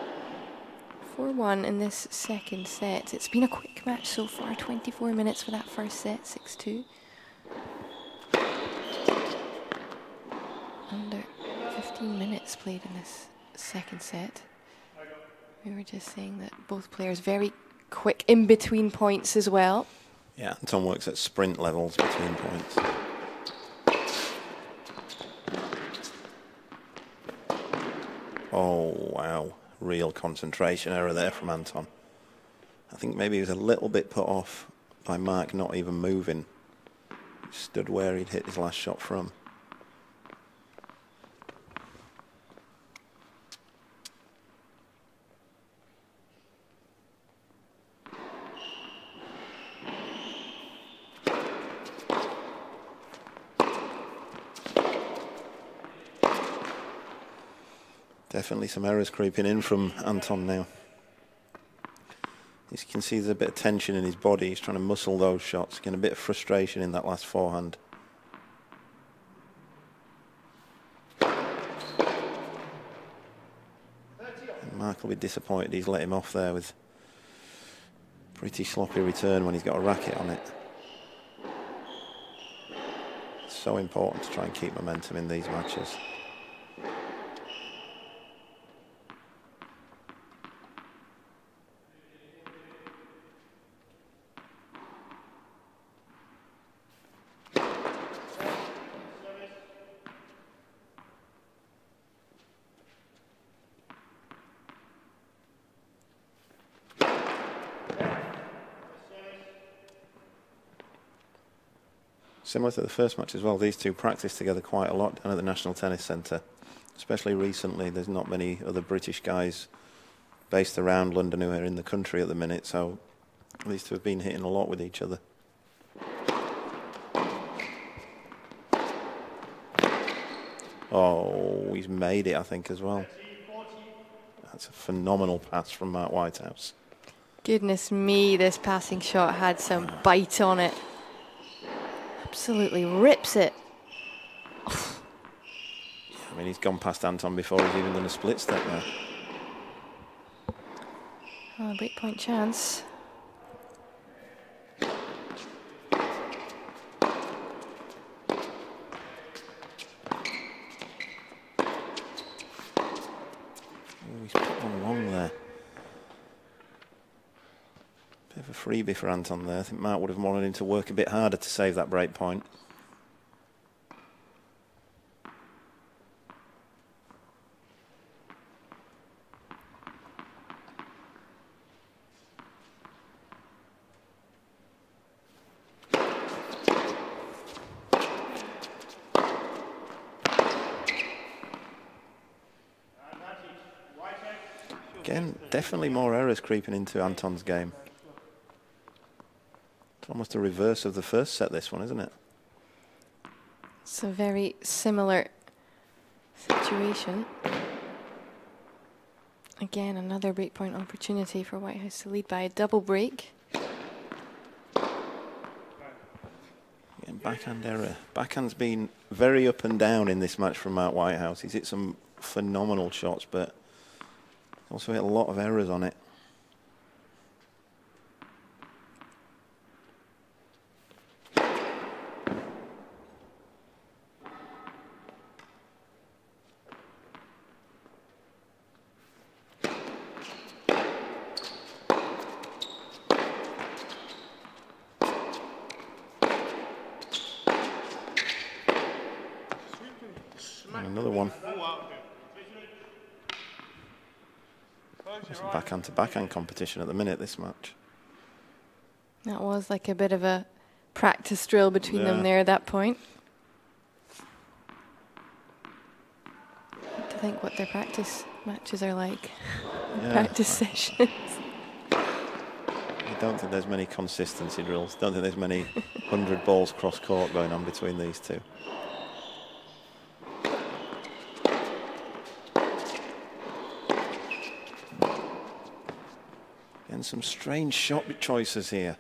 4-1 in this second set. It's been a quick match so far, 24 minutes for that first set, 6-2. Under 15 minutes played in this second set. We were just saying that both players very quick in between points as well. Yeah, Anton works at sprint levels between points. Oh, wow. Real concentration error there from Anton. I think maybe he was a little bit put off by Mark not even moving. He stood where he'd hit his last shot from. Definitely some errors creeping in from Anton now. As you can see, there's a bit of tension in his body. He's trying to muscle those shots, getting a bit of frustration in that last forehand. And Mark will be disappointed he's let him off there with a pretty sloppy return when he's got a racket on it. It's so important to try and keep momentum in these matches. Similar to the first match as well, these two practice together quite a lot down at the National Tennis Centre. Especially recently, there's not many other British guys based around London who are in the country at the minute, so these two have been hitting a lot with each other. Oh, he's made it, I think, as well. That's a phenomenal pass from Mark Whitehouse. Goodness me, this passing shot had some bite on it. Absolutely rips it. I mean, he's gone past Anton before he's even done a split step now. Oh, breakpoint chance. He's put one long there. Bit of a freebie for Anton there. I think Mark would have wanted him to work a bit harder to save that break point. Again, definitely more errors creeping into Anton's game. It's almost a reverse of the first set, this one, isn't it? It's a very similar situation. Again, another breakpoint opportunity for Whitehouse to lead by a double break. Again, backhand error. Backhand's been very up and down in this match from Mark Whitehouse. He's hit some phenomenal shots, but also hit a lot of errors on it. And another one. It's a backhand to backhand competition at the minute, this match. That was like a bit of a practice drill between them there at that point. I think what their practice matches are like. Practice sessions. I don't think there's many consistency drills. Don't think there's many 100 balls cross court going on between these two. And some strange shot choices here.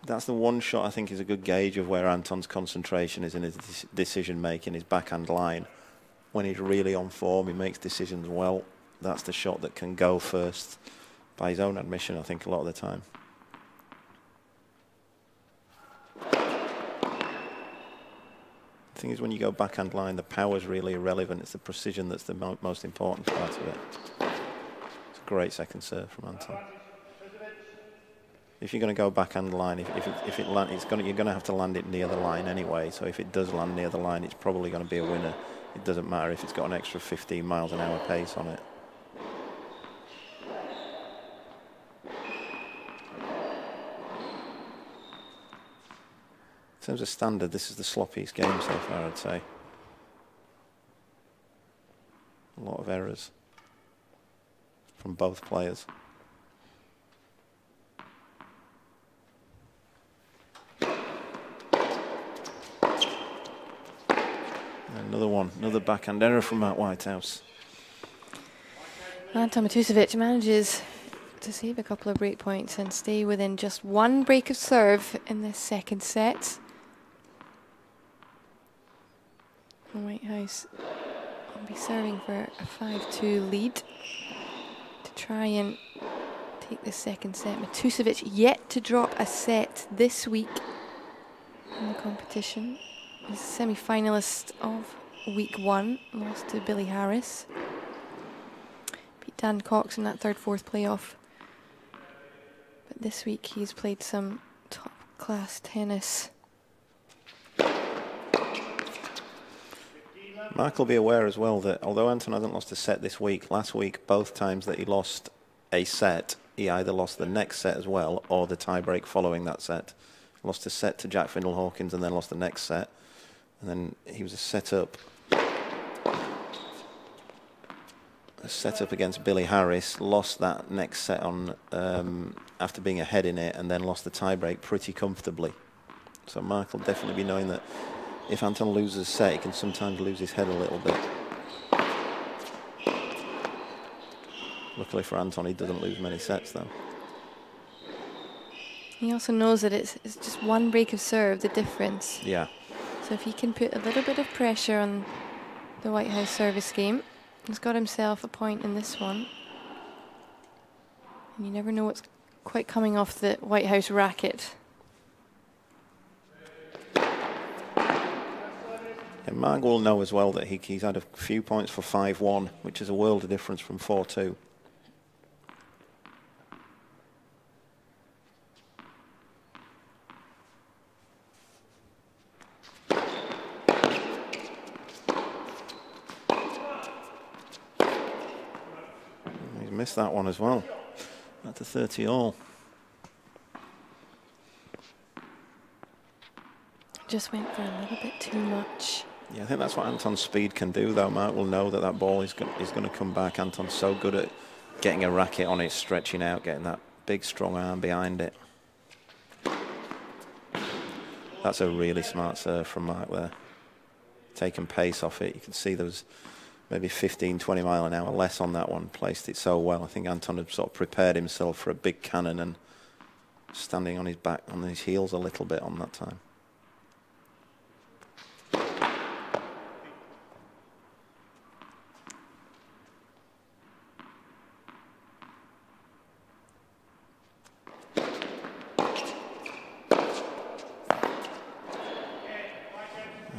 That's the one shot I think is a good gauge of where Anton's concentration is in his decision making, his backhand line. when he's really on form, he makes decisions well. That's the shot that can go first, by his own admission, I think, a lot of the time. The thing is, when you go backhand line, the power's really irrelevant. It's the precision that's the most important part of it. It's a great second serve from Anton. If you're going to go backhand line, if it land, you're going to have to land it near the line anyway. So if it does land near the line, it's probably going to be a winner. It doesn't matter if it's got an extra 15 miles an hour pace on it. In terms of standard, this is the sloppiest game so far, I'd say. A lot of errors from both players. Another one, another backhand error from Mark Whitehouse. Anton Matusevich manages to save a couple of break points and stay within just one break of serve in this second set. Whitehouse will be serving for a 5-2 lead to try and take the second set. Matusevich yet to drop a set this week in the competition. He's a semi-finalist of week 1, lost to Billy Harris. Beat Dan Cox in that third-fourth playoff. But this week he's played some top-class tennis. Mark will be aware as well that although Anton hasn't lost a set this week, last week both times that he lost a set, he either lost the next set as well or the tie-break following that set. Lost a set to Jack Findle-Hawkins and then lost the next set. And then he was a set up against Billy Harris, lost that next set on after being ahead in it, and then lost the tie-break pretty comfortably. So Mark will definitely be knowing that if Anton loses a set, he can sometimes lose his head a little bit. Luckily for Anton, he doesn't lose many sets, though. He also knows that it's just one break of serve, the difference. Yeah. So if he can put a little bit of pressure on the Whitehouse service game, he's got himself a point in this one. And you never know what's quite coming off the Whitehouse racket. And Mark will know as well that he's had a few points for 5-1, which is a world of difference from 4-2. He's missed that one as well. That's a 30 all. Just went for a little bit too much. Yeah, I think that's what Anton's speed can do, though. Mark will know that that ball is going to come back. Anton's so good at getting a racket on it, stretching out, getting that big, strong arm behind it. That's a really smart serve from Mark there. Taking pace off it. You can see there was maybe 15, 20 mile an hour less on that one. Placed it so well. I think Anton had sort of prepared himself for a big cannon and standing on his back, on his heels a little bit on that time.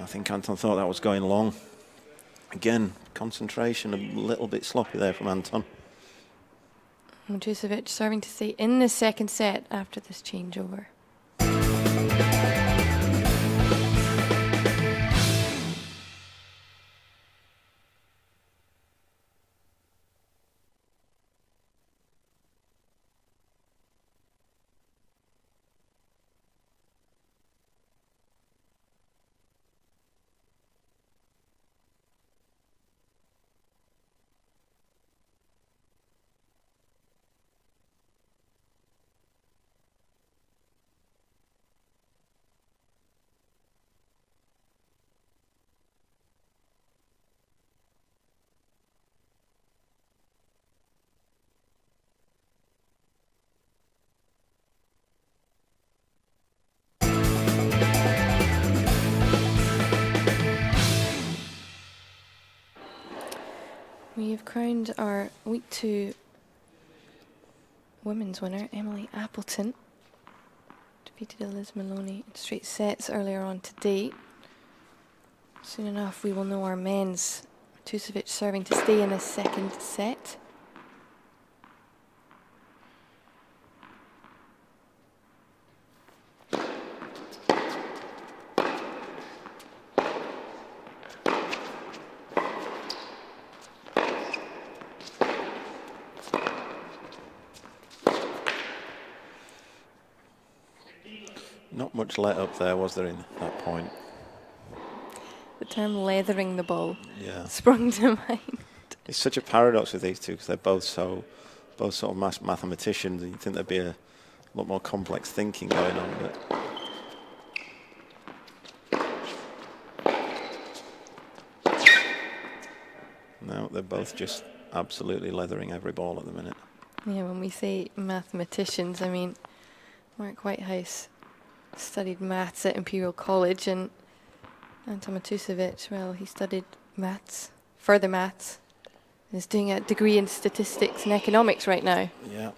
I think Anton thought that was going long. Again, concentration a little bit sloppy there from Anton. Matusevich serving to stay in the second set after this changeover. We have crowned our week 2 women's winner, Emily Appleton. Defeated Liz Maloney in straight sets earlier on today. Soon enough we will know our men's. Matusevich serving to stay in the second set. Not much let up there, was there, in that point? The term leathering the ball sprung to mind. It's such a paradox with these two because they're both sort of mathematicians, and you think there'd be a lot more complex thinking going on, but no, they're both just absolutely leathering every ball at the minute. Yeah, when we say mathematicians, I mean Mark Whitehouse studied maths at Imperial College, and Anton Matusevich, well, he studied maths, further maths, and is doing a degree in statistics and economics right now. Yeah.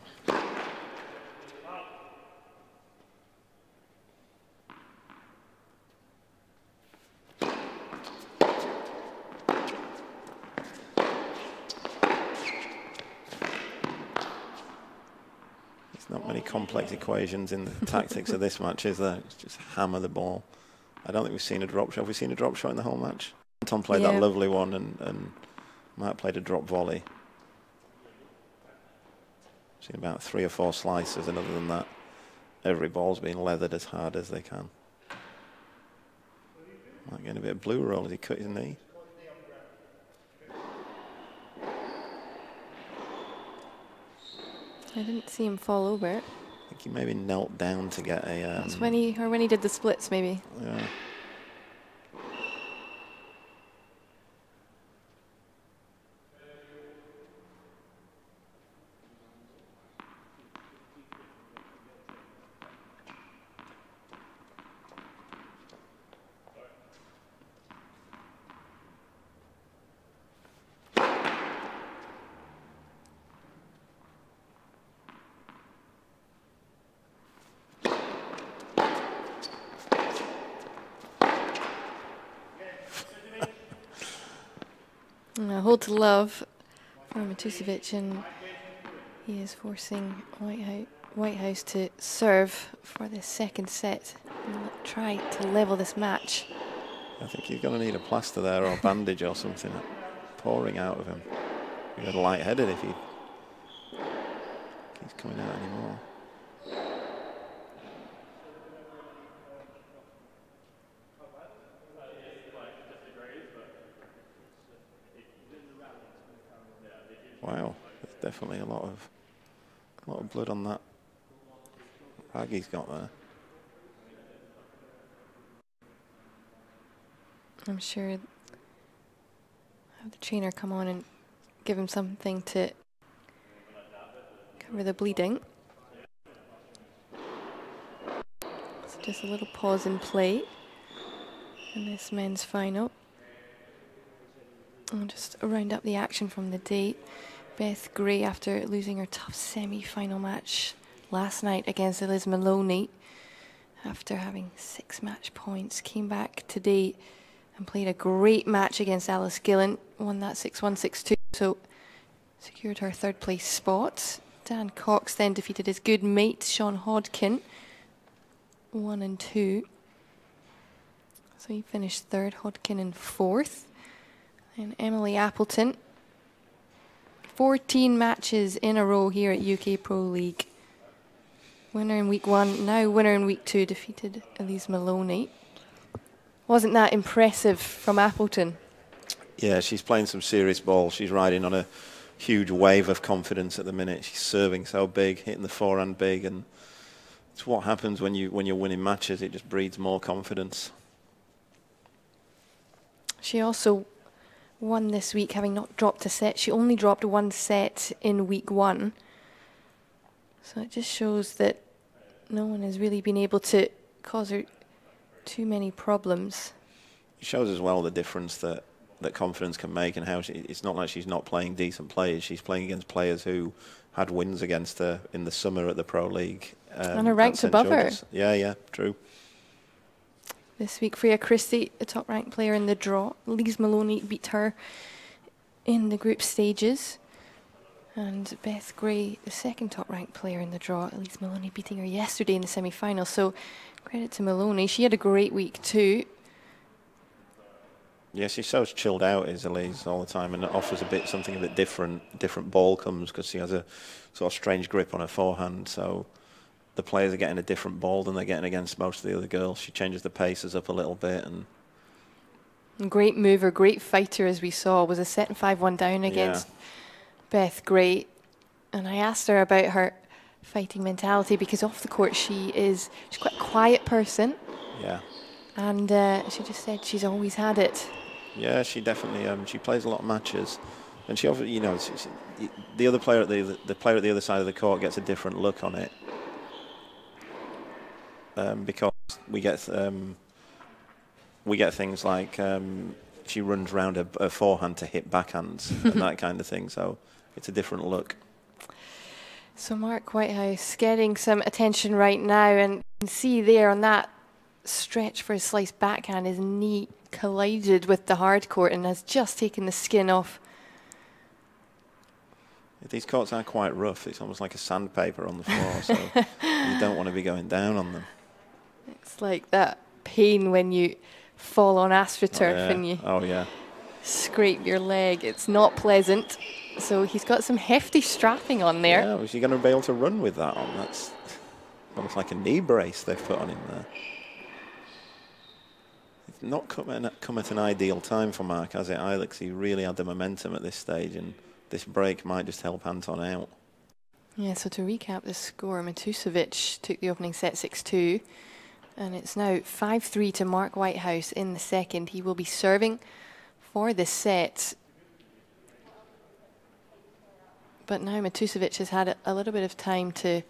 Not many complex equations in the tactics of this match, is there? It's just hammer the ball. I don't think we've seen a drop shot. Have we seen a drop shot in the whole match? Anton played that lovely one, and Mark played a drop volley. Seen about 3 or 4 slices, and other than that, every ball's being leathered as hard as they can. Might get a bit of blue roll as he cut his knee. I didn't see him fall over. I think he maybe knelt down to get a... That's when he did the splits, maybe. Yeah. A hold to love for Matusevich, and he is forcing Whitehouse to serve for the second set and try to level this match. I think he's going to need a plaster there or a bandage or something pouring out of him. He'd get lightheaded if he's coming out anymore. Wow, there's definitely a lot of blood on that rag he's got there. I'm sure have the trainer come on and give him something to cover the bleeding. So just a little pause in play in this men's final. I'll just round up the action from the day. Beth Gray, after losing her tough semi-final match last night against Liz Maloney, after having 6 match points, came back today and played a great match against Alice Gillen, won that 6-1, 6-2, so secured her 3rd place spot. Dan Cox then defeated his good mate Sean Hodkin, 1 and 2. So he finished 3rd, Hodkin in 4th. And Emily Appleton, 14 matches in a row here at UK Pro League. Winner in week 1, now winner in week 2, defeated Elise Maloney. Wasn't that impressive from Appleton? Yeah, she's playing some serious ball. She's riding on a huge wave of confidence at the minute. She's serving so big, hitting the forehand big, and it's what happens when you're winning matches. It just breeds more confidence. She also won this week, having not dropped a set. She only dropped 1 set in week 1. So it just shows that no one has really been able to cause her too many problems. It shows as well the difference that that confidence can make, and how it's not like she's not playing decent players. She's playing against players who had wins against her in the summer at the Pro League. And are ranked above her. Yeah, true. This week, Freya Christie, the top-ranked player in the draw. Lise Maloney beat her in the group stages. And Beth Gray, the second top-ranked player in the draw. Lise Maloney beating her yesterday in the semi-final. So credit to Maloney. She had a great week too. Yeah, she's so chilled out, is Elise, all the time, and it offers something a bit different. Different ball comes because she has a sort of strange grip on her forehand. So the players are getting a different ball than they're getting against most of the other girls. She changes the paces up a little bit. And great mover, great fighter, as we saw. Was a set and 5-1 down against Beth Gray. And I asked her about her fighting mentality, because off the court she's quite a quiet person. Yeah. And she just said she's always had it. Yeah, she definitely she plays a lot of matches, and she obviously, you know, the other player at the player at the other side of the court gets a different look on it, because we get things like she runs round her forehand to hit backhands and that kind of thing. So it's a different look. So Mark Whitehouse getting some attention right now, and you can see there on that stretch for his slice backhand, his knee collided with the hard court and has just taken the skin off. These courts are quite rough. It's almost like a sandpaper on the floor, so you don't want to be going down on them. It's like that pain when you fall on AstroTurf and you scrape your leg. It's not pleasant. So he's got some hefty strapping on there. Yeah, is he going to be able to run with that on? That's almost like a knee brace they've put on him there. It's not come at an ideal time for Mark, has it, either? Because he really had the momentum at this stage, and this break might just help Anton out. Yeah, so to recap the score, Matusevich took the opening set 6-2, and it's now 5-3 to Mark Whitehouse in the second. He will be serving for this set. But now Matusevich has had a little bit of time to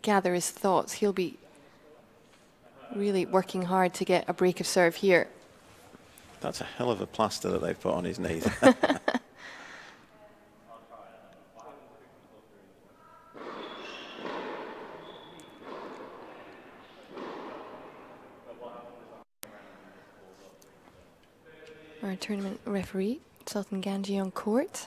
gather his thoughts. He'll be really working hard to get a break of serve here. That's a hell of a plaster that they've put on his knee. Our tournament referee, Sultan Ganji, on court.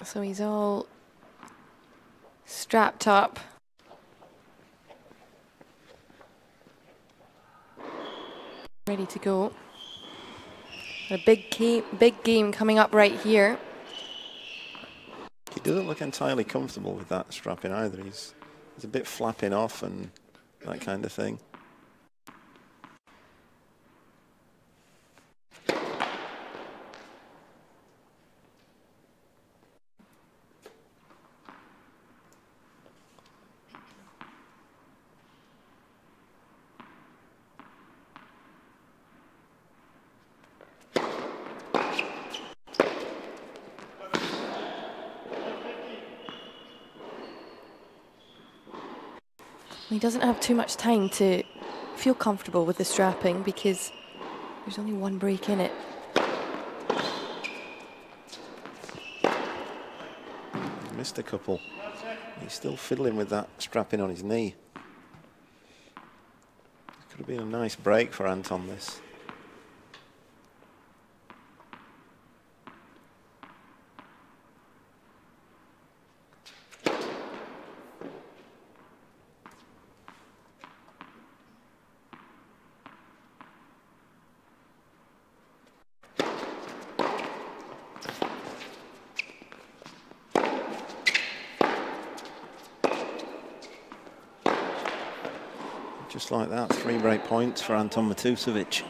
So he's all strapped up. Ready to go. A big game coming up right here. He doesn't look entirely comfortable with that strapping either. He's a bit flapping off and that kind of thing. He doesn't have too much time to feel comfortable with the strapping because there's only one break in it. He missed a couple. He's still fiddling with that strapping on his knee. Could have been a nice break for Anton, this. Just like that, 3 break points for Anton Matusevich.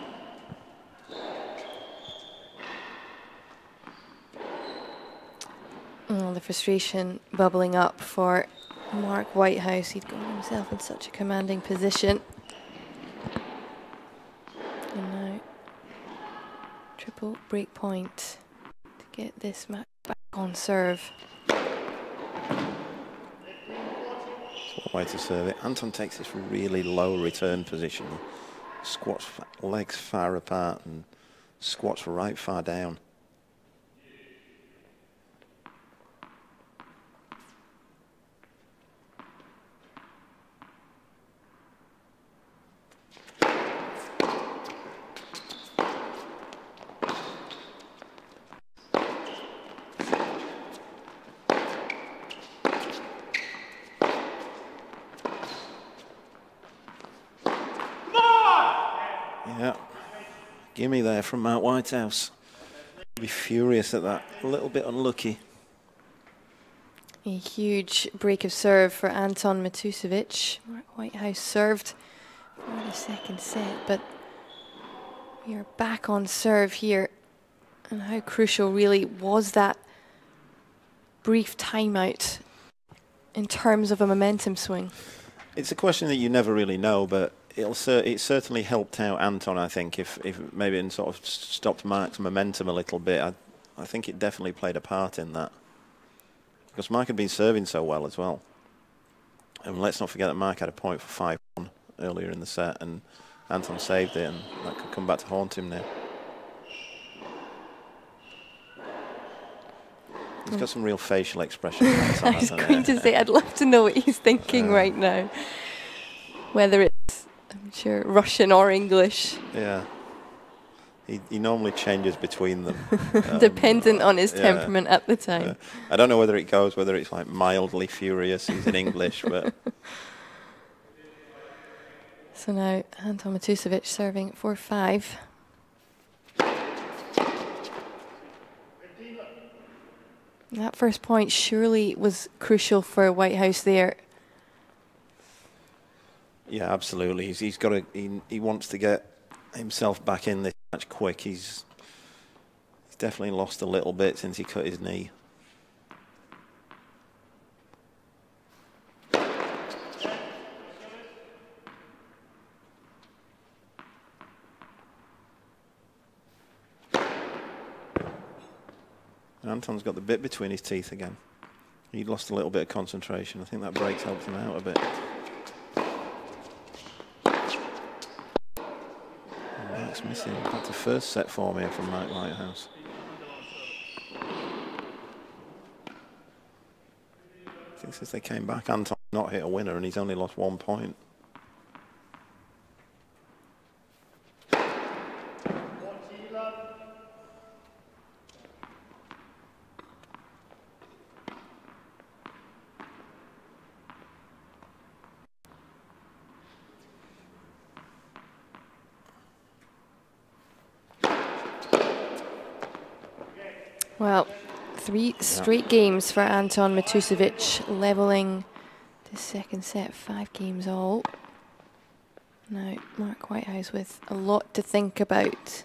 Oh, the frustration bubbling up for Mark Whitehouse. He'd got himself in such a commanding position. And now, triple break point to get this match back on serve. Poor way to serve it. Anton takes this really low return position, squats legs far apart and squats right far down. Yeah, gimme there from Mark Whitehouse. Be furious at that. A little bit unlucky. A huge break of serve for Anton Matusevich. Mark Whitehouse served for the second set, but we are back on serve here. And how crucial really was that brief timeout in terms of a momentum swing? It's a question that you never really know, but it certainly helped out Anton, I think, if maybe it sort of stopped Mark's momentum a little bit. I think it definitely played a part in that. Because Mark had been serving so well as well. And let's not forget that Mark had a point for 5-1 earlier in the set, and Anton saved it, and that could come back to haunt him now. He's got some real facial expression. I was going to say, I'd love to know what he's thinking right now. Whether it's, I'm sure, Russian or English. Yeah. He normally changes between them. Dependent on his temperament at the time. I don't know whether it's like mildly furious, he's in English, but... So now Anton Matusevich serving 4-5. That first point surely was crucial for Whitehouse there. Yeah, absolutely. He wants to get himself back in this match quick. He's definitely lost a little bit since he cut his knee. Anton's got the bit between his teeth again. He'd lost a little bit of concentration. I think that break's helped him out a bit. Mark's missing. That's the first set form here from Mark Whitehouse. I think since they came back, Anton's not hit a winner and he's only lost 1 point. Well, 3 straight games for Anton Matusevich, levelling the second set, 5 games all. Now, Mark Whitehouse with a lot to think about.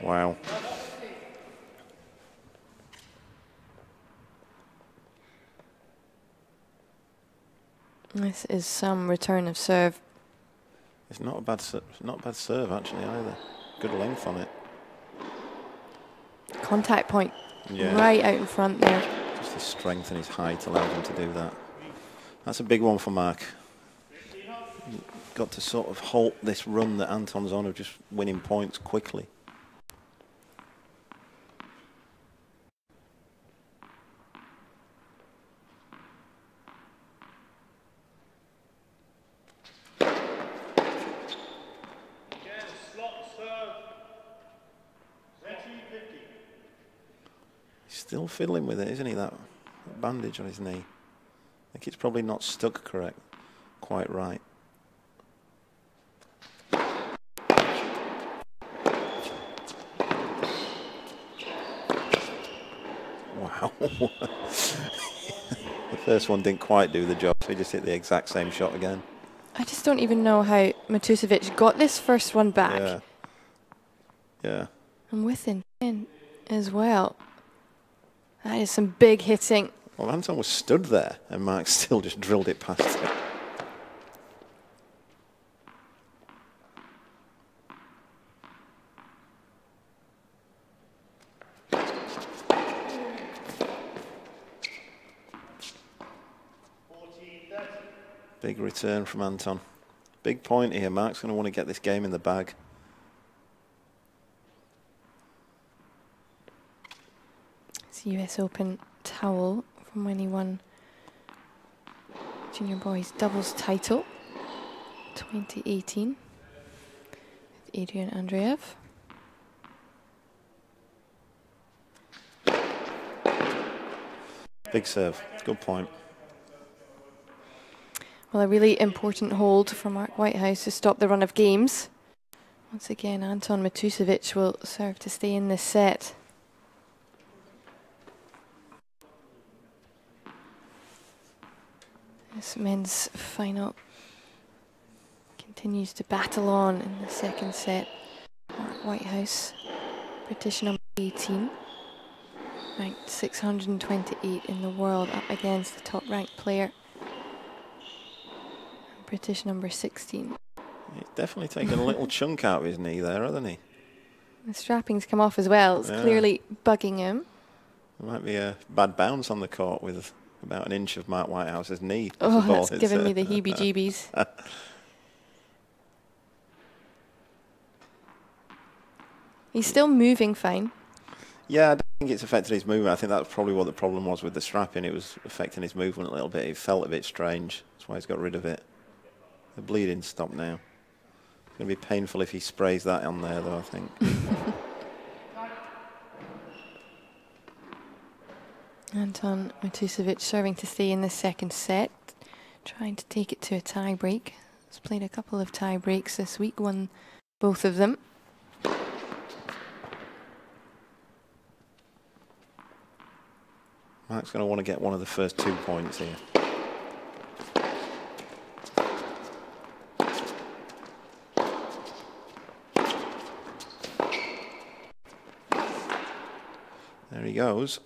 Wow. This is some return of serve. It's not a bad serve actually either. Good length on it. Contact point right out in front there. Just his strength and his height allowed him to do that. That's a big one for Mark. Got to sort of halt this run that Anton's on of just winning points quickly. Still fiddling with it, isn't he, that bandage on his knee? I think it's probably not stuck quite right. Wow. The first one didn't quite do the job, so he just hit the exact same shot again. I just don't even know how Matusevich got this first one back. Yeah. And with as well. That is some big hitting. Well, Anton was stood there, and Mark still just drilled it past him. Big return from Anton. Big point here. Mark's going to want to get this game in the bag. It's a US Open towel from when he won Junior Boys doubles title 2018 with Adrian Andreev. Big serve. Good point. Well, a really important hold for Mark Whitehouse to stop the run of games. Once again, Anton Matusevich will serve to stay in this set. This men's final continues to battle on in the second set. Mark Whitehouse, British number 18, ranked 628 in the world, up against the top ranked player, British number 16. He's definitely taken a little chunk out of his knee there, hasn't he? The strapping's come off as well. It's clearly bugging him. There might be a bad bounce on the court with about an inch of Mark Whitehouse's knee. Oh, that's given me the heebie-jeebies. He's still moving fine. Yeah, I don't think it's affected his movement. I think that's probably what the problem was with the strapping. It was affecting his movement a little bit. It felt a bit strange. That's why he's got rid of it. The bleeding stopped now. It's going to be painful if he sprays that on there, though, I think. Anton Matusevich serving to stay in the second set, trying to take it to a tie break. He's played a couple of tie breaks this week, won both of them. Mark's going to want to get one of the first 2 points here. There he goes.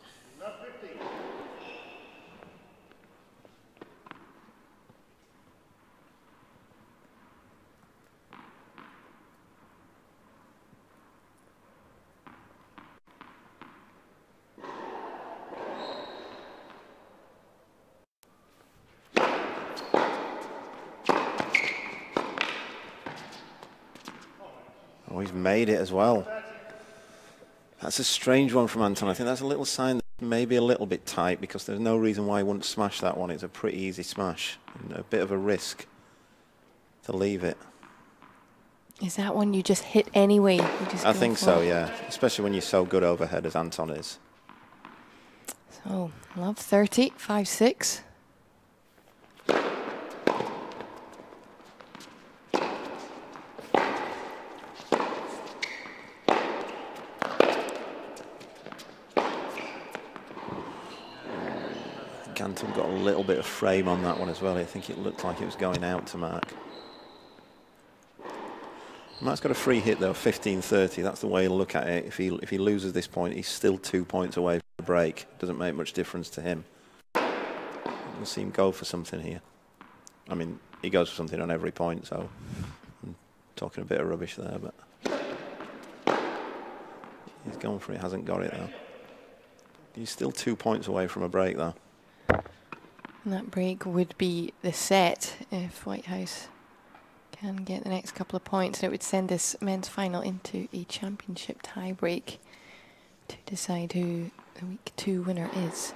Oh, he's made it as well. That's a strange one from Anton. I think that's a little sign that maybe a little bit tight, because there's no reason why he wouldn't smash that one. It's a pretty easy smash and a bit of a risk to leave it. Is that one you just hit anyway? I think so, yeah. Especially when you're so good overhead as Anton is. So, love 30, 5-6. Anton got a little bit of frame on that one as well. I think it looked like it was going out to Mark. Mark's got a free hit though, 15-30. That's the way he'll look at it. If he loses this point, he's still 2 points away from the break. Doesn't make much difference to him. We'll see him go for something here. I mean, he goes for something on every point, so I'm talking a bit of rubbish there, but he's going for it. Hasn't got it though. He's still 2 points away from a break though. And that break would be the set if Whitehouse can get the next couple of points. And it would send this men's final into a championship tie break to decide who the week 2 winner is.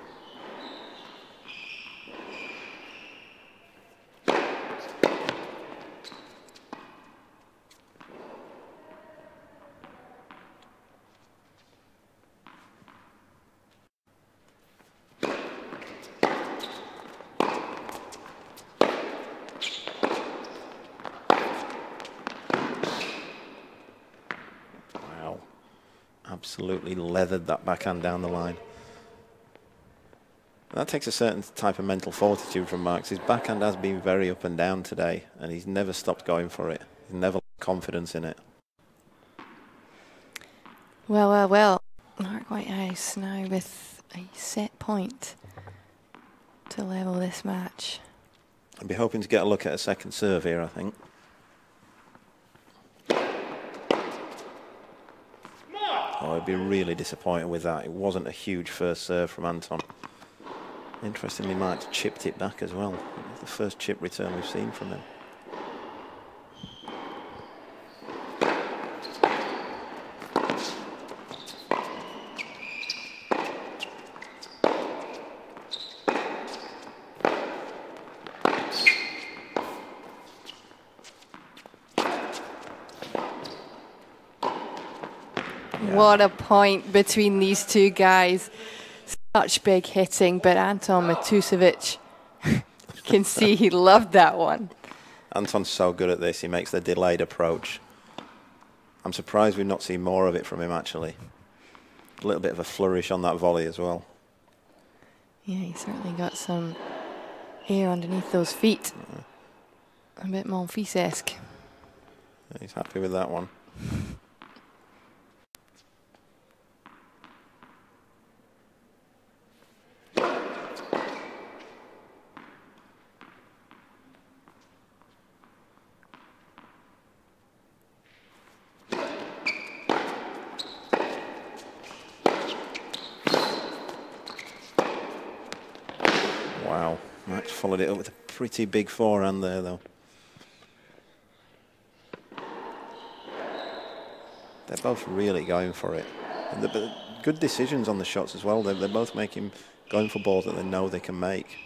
Absolutely leathered that backhand down the line. That takes a certain type of mental fortitude from Mark. His backhand has been very up and down today, and he's never stopped going for it. He's never lost confidence in it. Well, well, well. Mark Whitehouse now with a set point to level this match. I'd be hoping to get a look at a second serve here, I think. Oh, I'd be really disappointed with that. It wasn't a huge first serve from Anton. Interestingly, Mark's chipped it back as well. It's the first chip return we've seen from him. What a point between these two guys. Such big hitting, but Anton Matusevich, you can see he loved that one. Anton's so good at this, he makes the delayed approach. I'm surprised we've not seen more of it from him, actually. A little bit of a flourish on that volley as well. Yeah, he certainly got some air underneath those feet. A bit Monfils-esque. He's happy with that one. Wow, Max followed it up with a pretty big forehand there, though. They're both really going for it. And good decisions on the shots as well. They're both going for balls that they know they can make.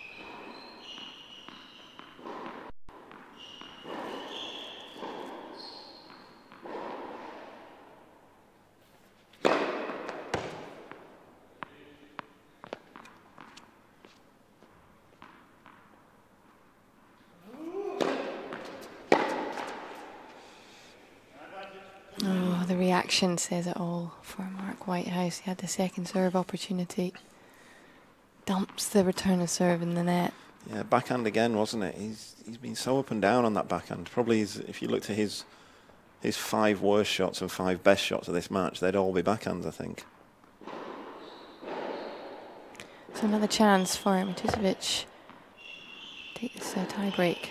Oh, the reaction says it all for Mark Whitehouse. He had the second serve opportunity. Dumps the return of serve in the net. Yeah, backhand again, wasn't it? He's been so up and down on that backhand. Probably, if you looked at his 5 worst shots and 5 best shots of this match, they'd all be backhands, I think. So another chance for Matusevich. Take this tie break.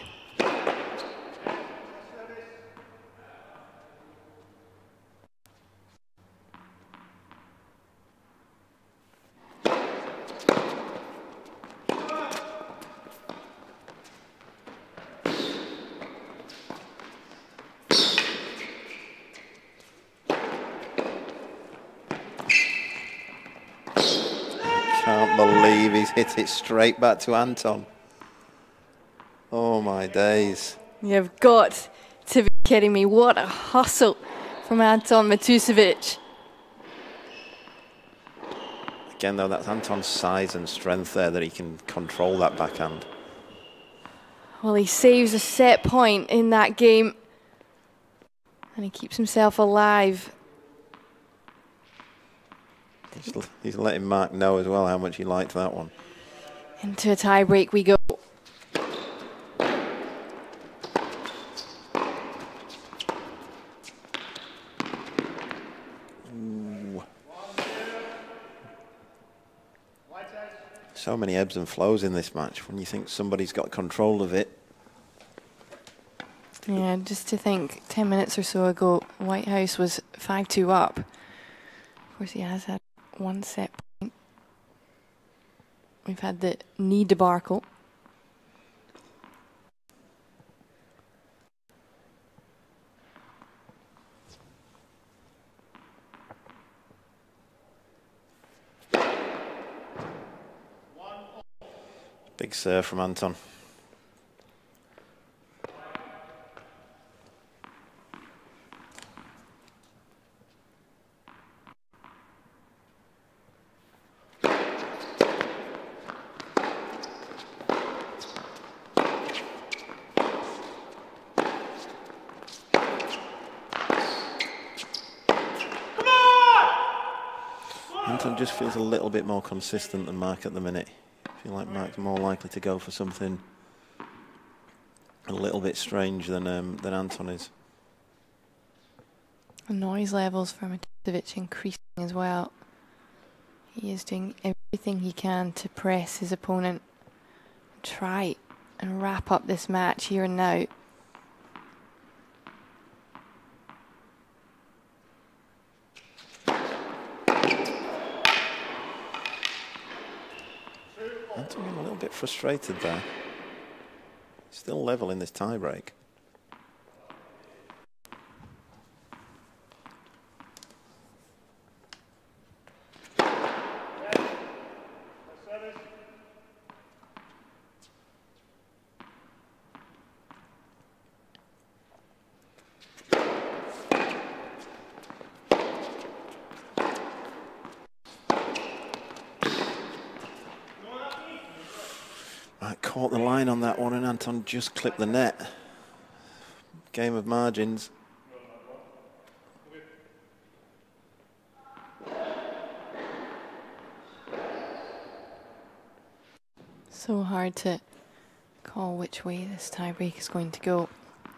Can't believe he's hit it straight back to Anton. Oh my days. You've got to be kidding me. What a hustle from Anton Matusevich. Again, though, that's Anton's size and strength there that he can control that backhand. Well, he saves a set point in that game. And he keeps himself alive. He's letting Mark know as well how much he liked that one. Into a tie break we go. Ooh. So many ebbs and flows in this match when you think somebody's got control of it. Yeah, just to think, 10 minutes or so ago, Whitehouse was 5-2 up. Of course, he has had one set point. We've had the knee debacle. Big serve from Anton. Anton just feels a little bit more consistent than Mark at the minute. I feel like Mark's more likely to go for something a little bit strange than Anton is. The noise levels for Matusevich increasing as well. He is doing everything he can to press his opponent, try and wrap up this match here and now. Anton a little bit frustrated there. Still level in this tiebreak. Caught the line on that one, and Anton just clipped the net. Game of margins. So hard to call which way this tiebreak is going to go.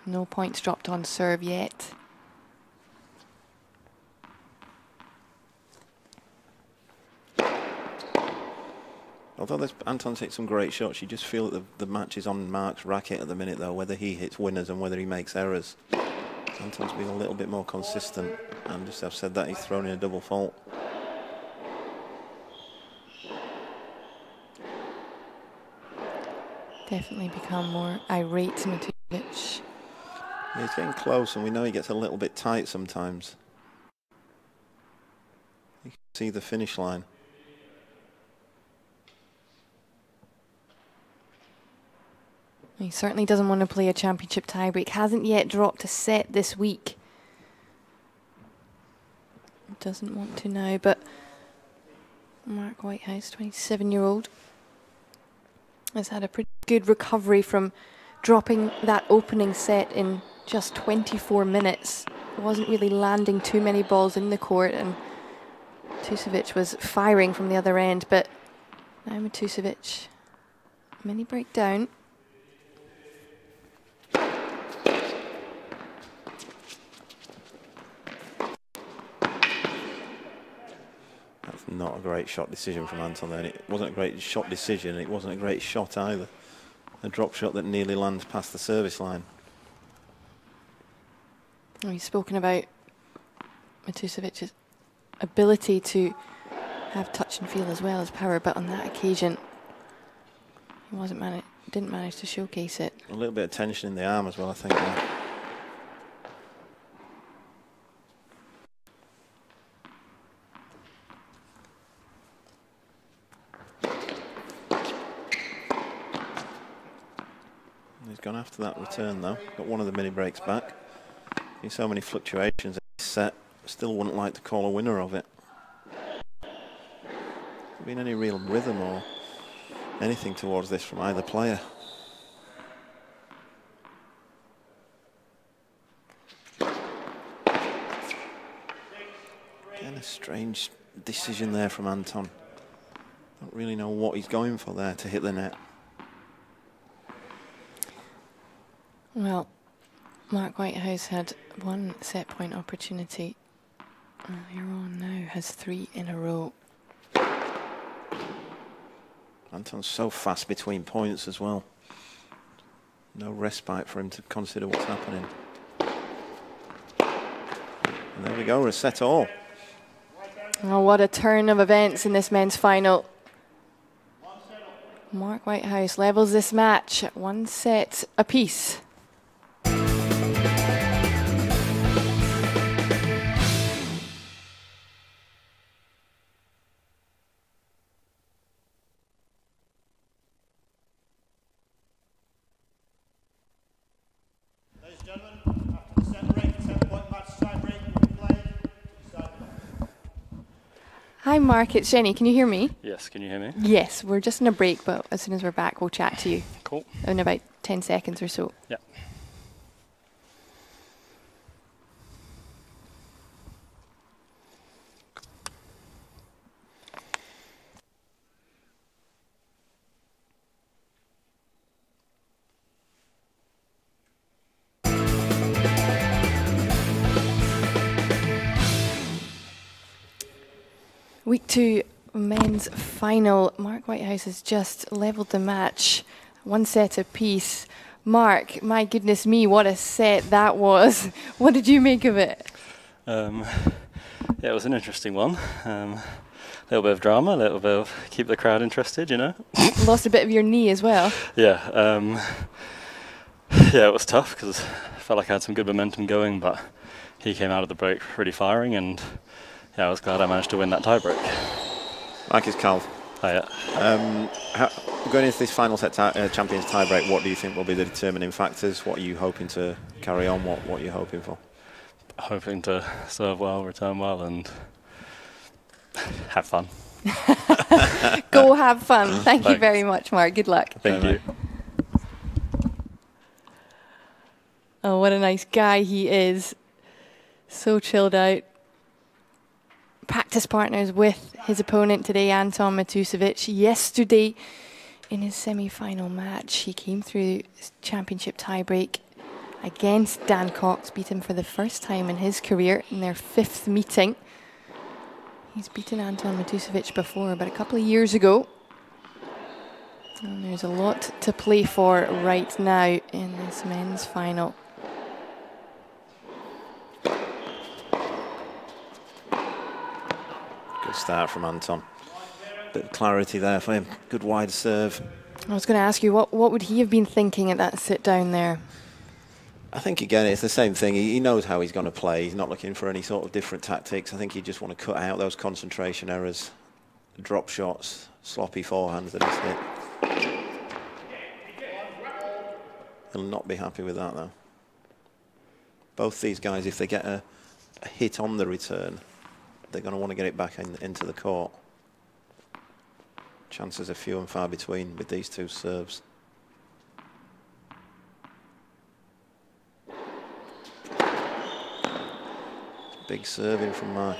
No points dropped on serve yet. Although Anton's hit some great shots, you just feel that the match is on Mark's racket at the minute, though, whether he hits winners and whether he makes errors. Anton's been a little bit more consistent, and just I've said that, he's thrown in a double fault. Definitely become more irate, Matusevich. Yeah, he's getting close, and we know he gets a little bit tight sometimes. You can see the finish line. He certainly doesn't want to play a championship tiebreak. Hasn't yet dropped a set this week. Doesn't want to now, but Mark Whitehouse, 27-year-old, has had a pretty good recovery from dropping that opening set in just 24 minutes. Wasn't really landing too many balls in the court, and Matusevich was firing from the other end, but now Matusevich, mini breakdown. Not a great shot decision from Anton then. It wasn't a great shot decision, it wasn't a great shot either. A drop shot that nearly lands past the service line. We've spoken about Matusevich's ability to have touch and feel as well as power, but on that occasion he didn't manage to showcase it. A little bit of tension in the arm as well, I think. Yeah. Gone after that return though. Got one of the mini breaks back. So many fluctuations in this set. Still wouldn't like to call a winner of it. Hasn't been any real rhythm or anything towards this from either player. Again, a strange decision there from Anton. Don't really know what he's going for there to hit the net. Well, Mark Whitehouse had one set point opportunity earlier on, now has 3 in a row. Anton's so fast between points as well. No respite for him to consider what's happening. And there we go, a set all. Oh, what a turn of events in this men's final. Mark Whitehouse levels this match at 1 set apiece. Hi Mark, it's Jenny. Can you hear me? Yes, can you hear me? Yes, we're just in a break, but as soon as we're back, we'll chat to you. Cool. In about 10 seconds or so. Yeah. Week 2 men's final. Mark Whitehouse has just levelled the match, 1 set apiece. Mark, my goodness me, what a set that was. What did you make of it? Yeah, it was an interesting one. A little bit of drama, a little bit of keep the crowd interested, you know. Lost a bit of your knee as well. Yeah, yeah, it was tough because I felt like I had some good momentum going, but he came out of the break really firing, and yeah, I was glad I managed to win that tiebreak. Marcus Calv. Hiya. Going into this final set champions tiebreak, what do you think will be the determining factors? What are you hoping to carry on? What are you hoping for? Hoping to serve well, return well, and have fun. Go have fun. Thank you very much, Mark. Good luck. Thank you. Oh, what a nice guy he is. So chilled out. Practice partners with his opponent today, Anton Matusevich. Yesterday, in his semi-final match, he came through his championship tiebreak against Dan Cox, beat him for the first time in his career in their 5th meeting. He's beaten Anton Matusevich before, but a couple of years ago. And there's a lot to play for right now in this men's final. Good start from Anton. Bit of clarity there for him. Good wide serve. I was going to ask you, what would he have been thinking at that sit down there? I think, again, it's the same thing. He knows how he's going to play. He's not looking for any sort of different tactics. I think he just want to cut out those concentration errors, drop shots, sloppy forehands that he's hit. He'll not be happy with that, though. Both these guys, if they get a hit on the return, they're going to want to get it back into the court. Chances are few and far between with these two serves. Big serving from Mark.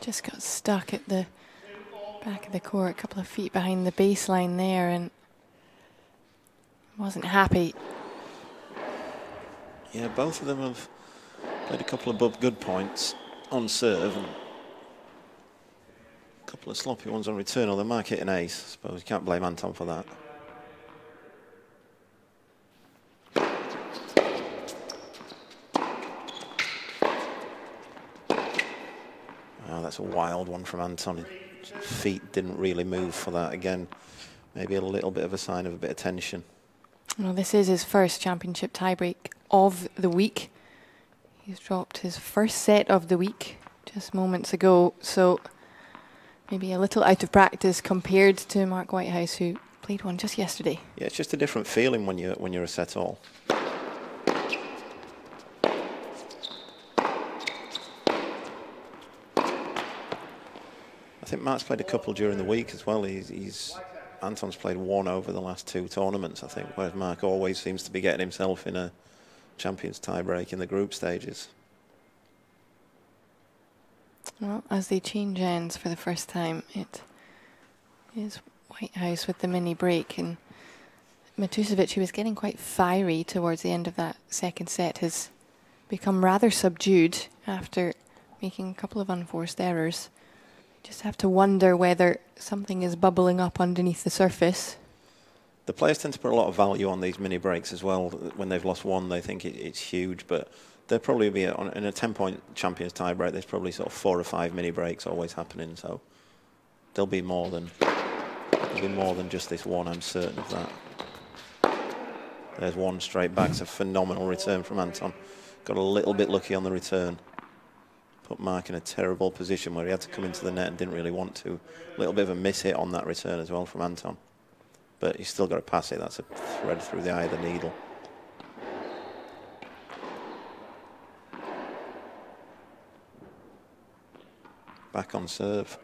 Just got stuck at the back of the court, a couple of feet behind the baseline there, and wasn't happy. Yeah, both of them have played a couple of good points on serve and a couple of sloppy ones on return. Although Mark hit an ace, I suppose you can't blame Anton for that. Oh, that's a wild one from Anton. His feet didn't really move for that. Again, maybe a little bit of a sign of a bit of tension. Well, this is his first championship tiebreak of the week. He's dropped his first set of the week just moments ago, so maybe a little out of practice compared to Mark Whitehouse, who played one just yesterday. Yeah, it's just a different feeling when you're a set all. I think Mark's played a couple during the week as well. Anton's played one over the last 2 tournaments, I think, whereas Mark always seems to be getting himself in a champions tiebreak in the group stages. Well, as they change ends for the first time, it is Whitehouse with the mini break, and Matusevich, who was getting quite fiery towards the end of that second set, has become rather subdued after making a couple of unforced errors. Just have to wonder whether something is bubbling up underneath the surface. The players tend to put a lot of value on these mini breaks as well. When they've lost one, they think it's huge, but there'll probably be, in a 10-point champions tie-break, there's probably sort of 4 or 5 mini breaks always happening, so there'll be more than just this one, I'm certain of that. There's one straight back. It's a phenomenal return from Anton. Got a little bit lucky on the return. Put Mark in a terrible position where he had to come into the net and didn't really want to. A little bit of a miss hit on that return as well from Anton. But he's still got to pass it. That's a thread through the eye of the needle. Back on serve.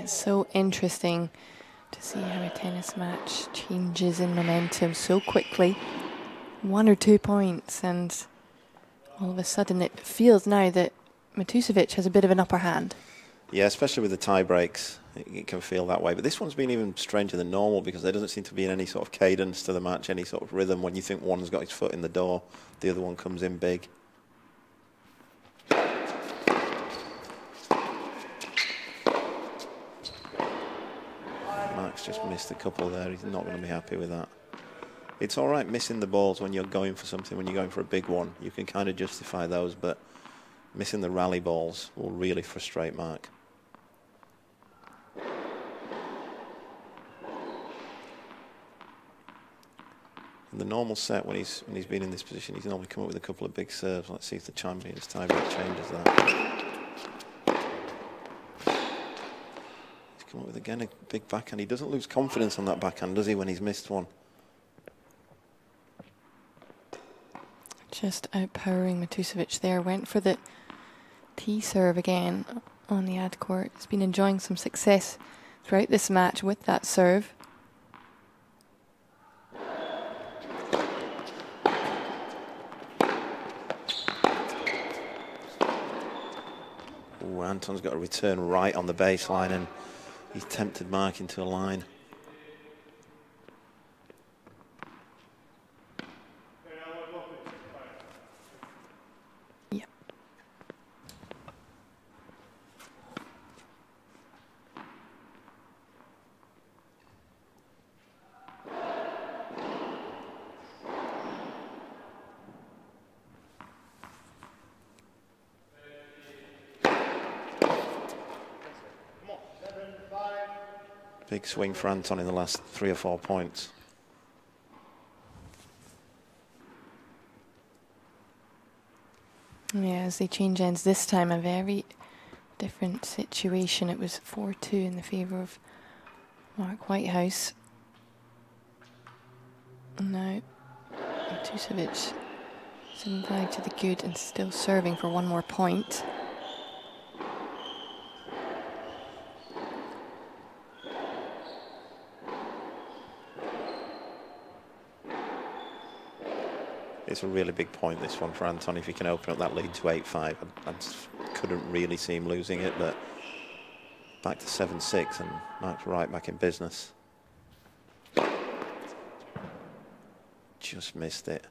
it's so interesting to see how a tennis match changes in momentum so quickly. 1 or 2 points, and all of a sudden it feels now that Matusevich has a bit of an upper hand. Yeah, especially with the tie breaks, it can feel that way. But this one's been even stranger than normal because there doesn't seem to be any sort of cadence to the match, any sort of rhythm. When you think one's got his foot in the door, the other one comes in big. Mark's just missed a couple there. He's not going to be happy with that. It's all right missing the balls when you're going for something, when you're going for a big one. You can kind of justify those, but missing the rally balls will really frustrate Mark. In the normal set, when he's been in this position, he's normally come up with a couple of big serves. Let's see if the champion's tiebreak changes that. He's come up with, again, a big backhand. He doesn't lose confidence on that backhand, does he, when he's missed one? Just outpowering Matusevich there. Went for the tee serve again on the ad court. He's been enjoying some success throughout this match with that serve. Ooh, Anton's got a return right on the baseline, and he's tempted Mark into a line. Big swing for Anton in the last 3 or 4 points. Yeah, as they change ends this time, a very different situation. It was 4-2 in the favour of Mark Whitehouse. Now, Matusevich 7-5 to the good and still serving for 1 more point. It's a really big point, this one, for Anton. If he can open up that lead to 8-5, I couldn't really see him losing it, but back to 7-6, and Mark's right back in business. Just missed it.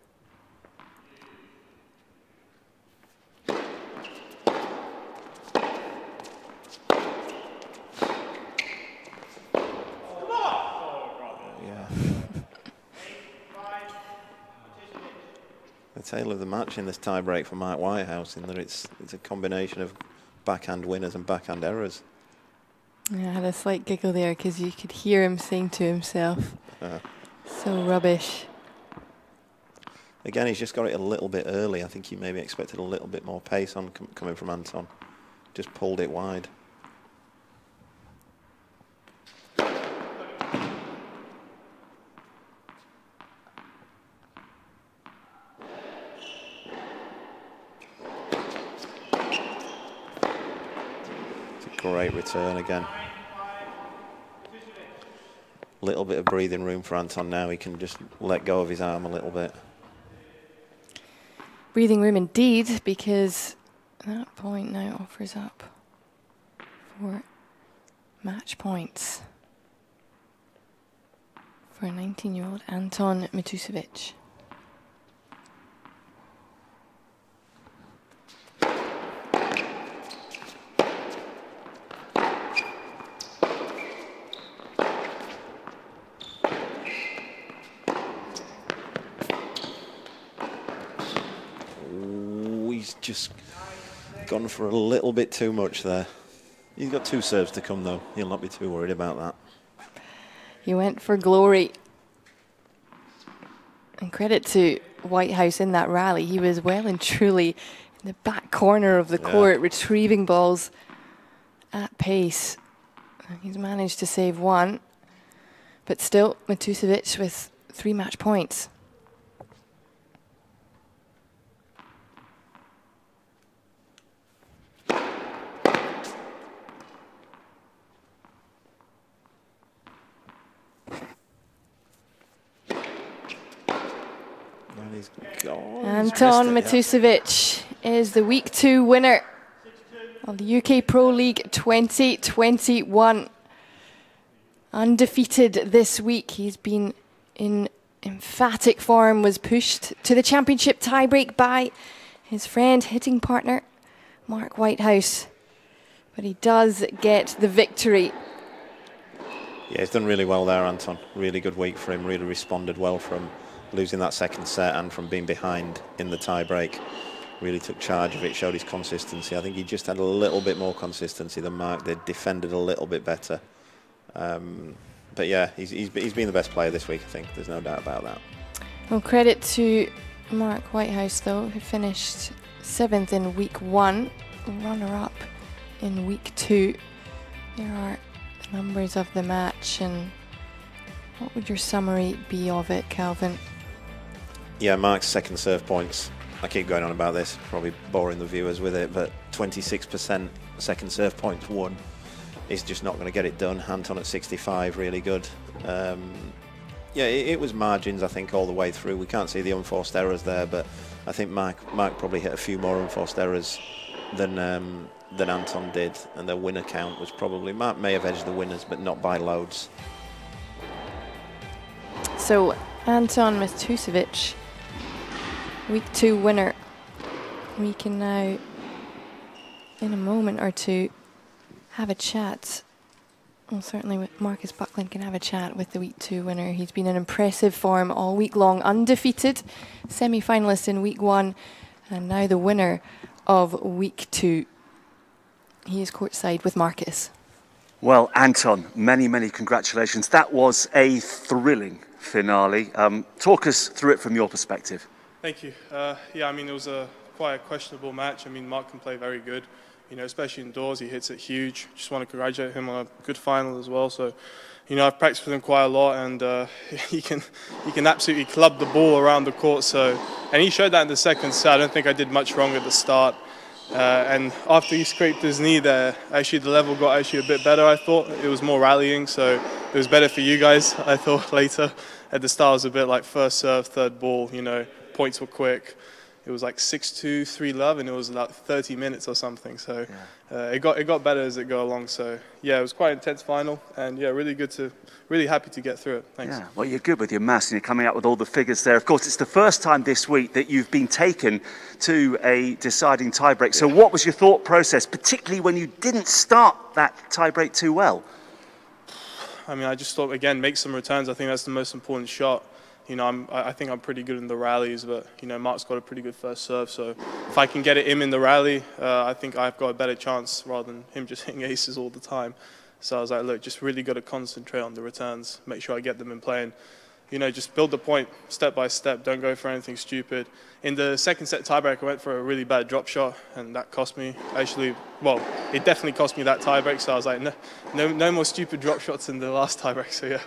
The tale of the match in this tie-break for Mark Whitehouse, in that it's a combination of backhand winners and backhand errors. Yeah, I had a slight giggle there because you could hear him saying to himself, so rubbish. Again, he's just got it a little bit early. I think he maybe expected a little bit more pace on coming from Anton. Just pulled it wide. Great return again. Little bit of breathing room for Anton now. He can just let go of his arm a little bit. Breathing room indeed, because that point now offers up for match points for 19-year-old Anton Matusevich. Just gone for a little bit too much there. He's got 2 serves to come, though. He'll not be too worried about that. He went for glory. And credit to Whitehouse in that rally. He was well and truly in the back corner of the court, retrieving balls at pace. He's managed to save 1. But still, Matusevich with 3 match points. he's gone. Anton Matusevich is the week 2 winner of the UK Pro League 2021. Undefeated this week. He's been in emphatic form, was pushed to the championship tiebreak by his friend, hitting partner, Mark Whitehouse. But he does get the victory. Yeah, he's done really well there, Anton. Really good week for him. Really responded well from losing that second set and from being behind in the tie-break. Really took charge of it, showed his consistency. I think he just had a little bit more consistency than Mark. They defended a little bit better. But yeah, he's been the best player this week, I think. There's no doubt about that. Well, credit to Mark Whitehouse, though, who finished 7th in week 1, runner-up in week 2. There are the numbers of the match, and what would your summary be of it, Calvin? Yeah, Mark's second serve points. I keep going on about this, probably boring the viewers with it, but 26% second serve points won. He's just not going to get it done. Anton at 65, really good. Yeah, it was margins, I think, all the way through. We can't see the unforced errors there, but I think Mark probably hit a few more unforced errors than Anton did, and their winner count was probably... Mark may have edged the winners, but not by loads. So, Anton Matusevich, week 2 winner. We can now, in a moment or two, have a chat. Well, certainly Marcus Buckland can have a chat with the week 2 winner. He's been in impressive form all week long, undefeated, semi-finalist in week 1, and now the winner of week 2. He is courtside with Marcus. Well, Anton, many, many congratulations. That was a thrilling finale. Talk us through it from your perspective. Thank you. Yeah, I mean, it was quite a questionable match. I mean, Mark can play very good, you know, especially indoors. He hits it huge. Just want to congratulate him on a good final as well. So, you know, I've practiced with him quite a lot, and he can absolutely club the ball around the court. So, and he showed that in the second set. I don't think I did much wrong at the start. And after he scraped his knee there, actually the level got actually a bit better, I thought. It was more rallying, so it was better for you guys, I thought, later. At the start, it was a bit like first serve, third ball, you know, points were quick. It was like 6-2, 3-love, and it was like 30 minutes or something. So yeah. It got better as it go along. So yeah, it was quite an intense final, and yeah, really happy to get through it. Thanks. Yeah, well, you're good with your maths, and you're coming out with all the figures there. Of course, it's the first time this week that you've been taken to a deciding tiebreak. So what was your thought process, particularly when you didn't start that tiebreak too well? I mean, I just thought, again, make some returns. I think that's the most important shot. You know, I think I'm pretty good in the rallies, but, you know, Mark's got a pretty good first serve. So if I can get him in the rally, I think I've got a better chance rather than him just hitting aces all the time. So I was like, look, just really got to concentrate on the returns, make sure I get them in play. And, you know, just build the point step by step. Don't go for anything stupid. In the second set tiebreak, I went for a really bad drop shot, and that cost me. Actually, well, it definitely cost me that tiebreak. So I was like, no more stupid drop shots in the last tiebreak. So yeah.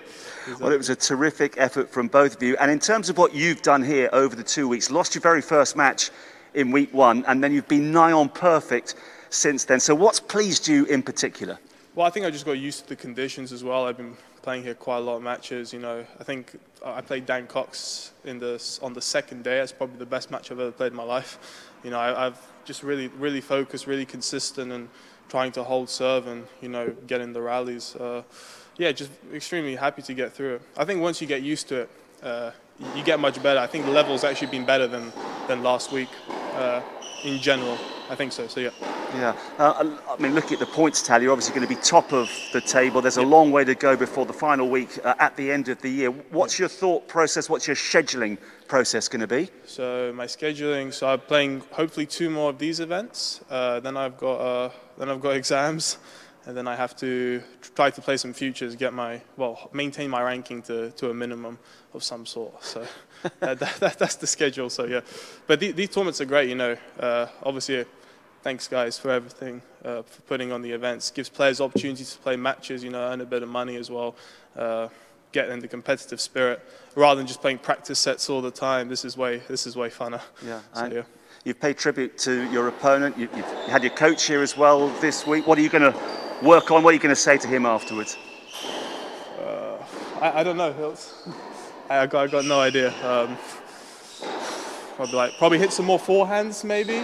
Well, it was a terrific effort from both of you. And in terms of what you've done here over the 2 weeks, lost your very first match in week 1, and then you've been nigh on perfect since then. So what's pleased you in particular? Well, I think I just got used to the conditions as well. I've been playing here quite a lot of matches. You know, I think I played Dan Cox on the second day. That's probably the best match I've ever played in my life. You know, I've just really focused, really consistent, and trying to hold serve and, you know, get in the rallies. Yeah, just extremely happy to get through it. I think once you get used to it, you get much better. I think the level's actually been better than last week in general. I think so, so yeah. Yeah, I mean, looking at the points tally, you're obviously going to be top of the table. There's a long way to go before the final week at the end of the year. What's your thought process? What's your scheduling process going to be? So my scheduling, so I'm playing hopefully 2 more of these events. Then I've got exams. And then I have to try to play some futures, maintain my ranking to a minimum of some sort. So that's the schedule. So yeah, but these tournaments are great. You know, obviously, thanks guys for everything, for putting on the events. Gives players opportunities to play matches. You know, earn a bit of money as well. Get in the competitive spirit rather than just playing practice sets all the time. This is way funner. Yeah. So, yeah. You've paid tribute to your opponent. You've had your coach here as well this week. What are you going to work on? What are you going to say to him afterwards? I don't know. I got no idea. I'll be like, probably hit some more forehands maybe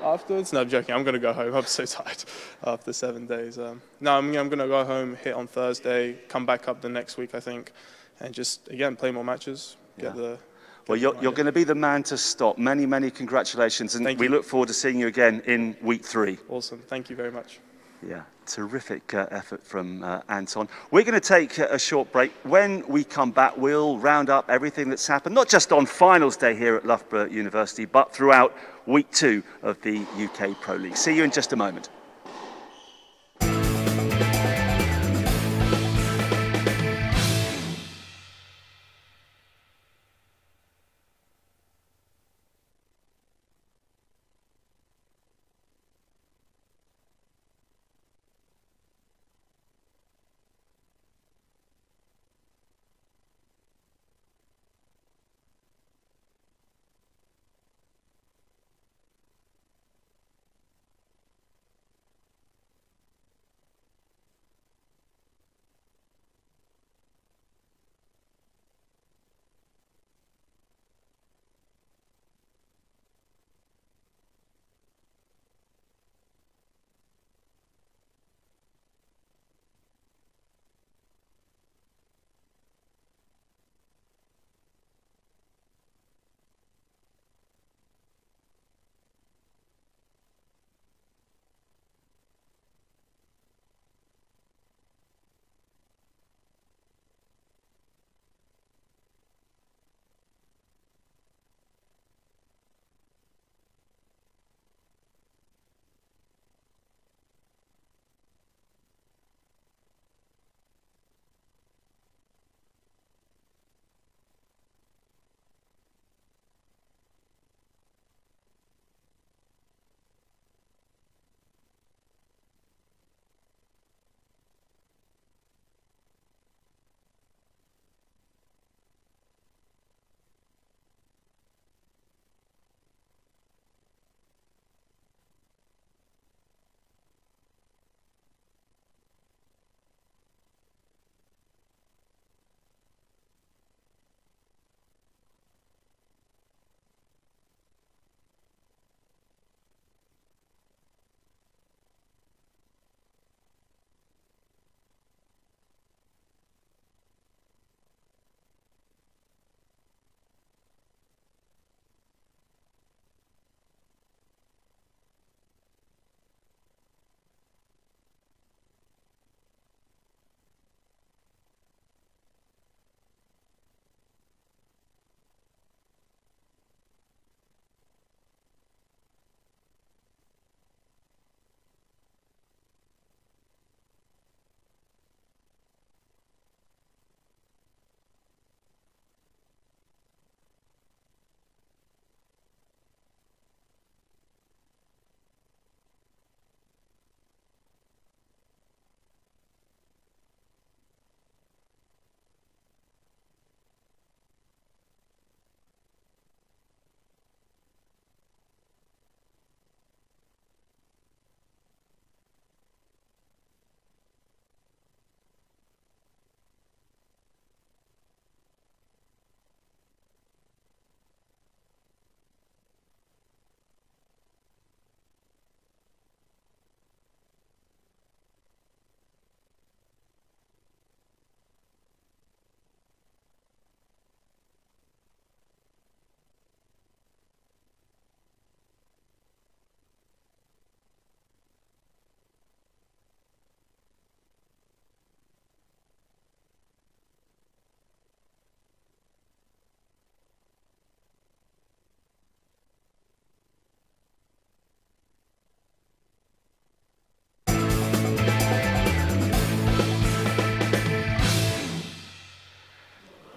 afterwards. No, I'm joking. I'm going to go home. I'm so tired after 7 days. No, I'm going to go home, hit on Thursday, come back up the next week, I think, and just, again, play more matches, get the... Well, you're going to be the man to stop. Many, many congratulations, and we look forward to seeing you again in week 3. Awesome. Thank you very much. Yeah, terrific effort from Anton. We're going to take a short break. When we come back, we'll round up everything that's happened, not just on finals day here at Loughborough University, but throughout week 2 of the UK Pro League. See you in just a moment.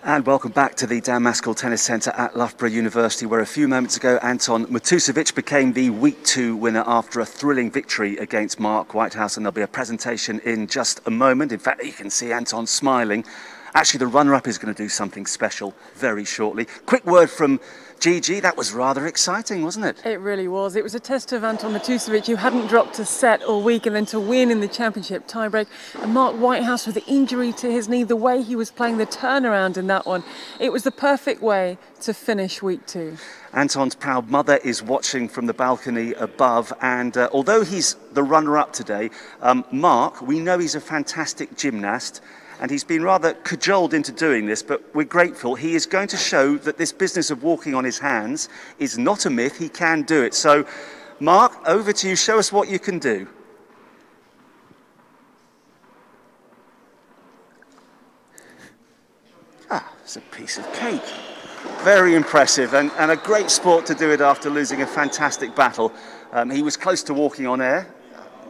And welcome back to the Dan Maskell Tennis Centre at Loughborough University, where a few moments ago Anton Matusevich became the Week 2 winner after a thrilling victory against Mark Whitehouse, and there'll be a presentation in just a moment. In fact, you can see Anton smiling. Actually, the runner-up is going to do something special very shortly. Quick word from Gigi, that was rather exciting, wasn't it? It really was. It was a test of Anton Matusevich, who hadn't dropped a set all week, and then to win in the championship tiebreak. And Mark Whitehouse with the injury to his knee, the way he was playing the turnaround in that one, it was the perfect way to finish week 2. Anton's proud mother is watching from the balcony above, and although he's the runner-up today, Mark, we know he's a fantastic gymnast, and he's been rather cajoled into doing this, but we're grateful. He is going to show that this business of walking on his hands is not a myth. He can do it. So, Mark, over to you. Show us what you can do. Ah, it's a piece of cake. Very impressive, and a great sport to do it after losing a fantastic battle. He was close to walking on air.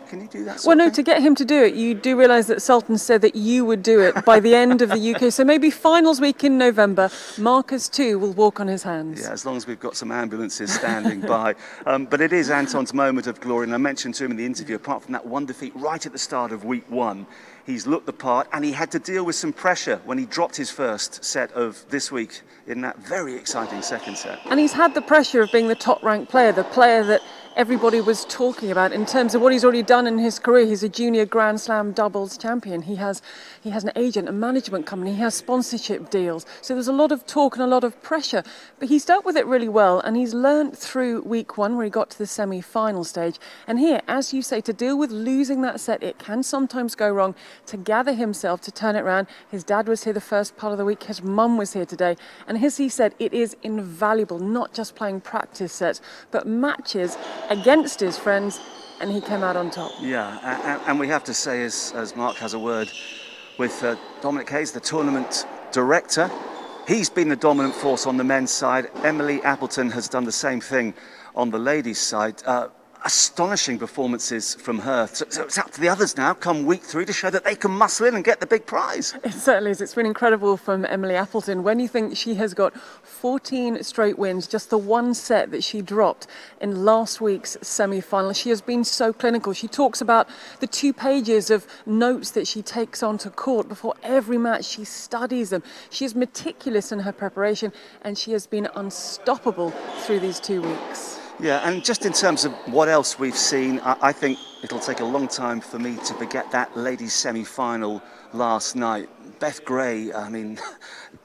Can you do that? Well, no, to get him to do it, you do realise that Sultan said that you would do it by the end of the UK. So maybe finals week in November, Marcus too will walk on his hands. Yeah, as long as we've got some ambulances standing by. But it is Anton's moment of glory, and I mentioned to him in the interview, apart from that one defeat right at the start of week 1, he's looked the part, and he had to deal with some pressure when he dropped his first set of this week in that very exciting second set. And he's had the pressure of being the top-ranked player, the player that everybody was talking about in terms of what he's already done in his career. He's a junior Grand Slam doubles champion. He has an agent, a management company. He has sponsorship deals. So there's a lot of talk and a lot of pressure. But he's dealt with it really well, and he's learnt through week 1 where he got to the semi-final stage. And here, as you say, to deal with losing that set, it can sometimes go wrong. To gather himself, to turn it around. His dad was here the first part of the week. His mum was here today. And as he said, it is invaluable, not just playing practice sets, but matches against his friends, and he came out on top. Yeah, and we have to say, as Mark has a word with Dominic Hayes, the tournament director, he's been the dominant force on the men's side. Emily Appleton has done the same thing on the ladies' side. Astonishing performances from her. So it's up to the others now, come week 3, to show that they can muscle in and get the big prize. It certainly is. It's been incredible from Emily Appleton. When you think she has got 14 straight wins, just the one set that she dropped in last week's semi-final, she has been so clinical. She talks about the 2 pages of notes that she takes onto court before every match. She studies them. She is meticulous in her preparation, and she has been unstoppable through these 2 weeks. Yeah, and just in terms of what else we've seen, I think it'll take a long time for me to forget that ladies' semi-final last night. Beth Gray, I mean,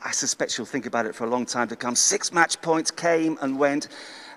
I suspect she'll think about it for a long time to come. 6 match points came and went,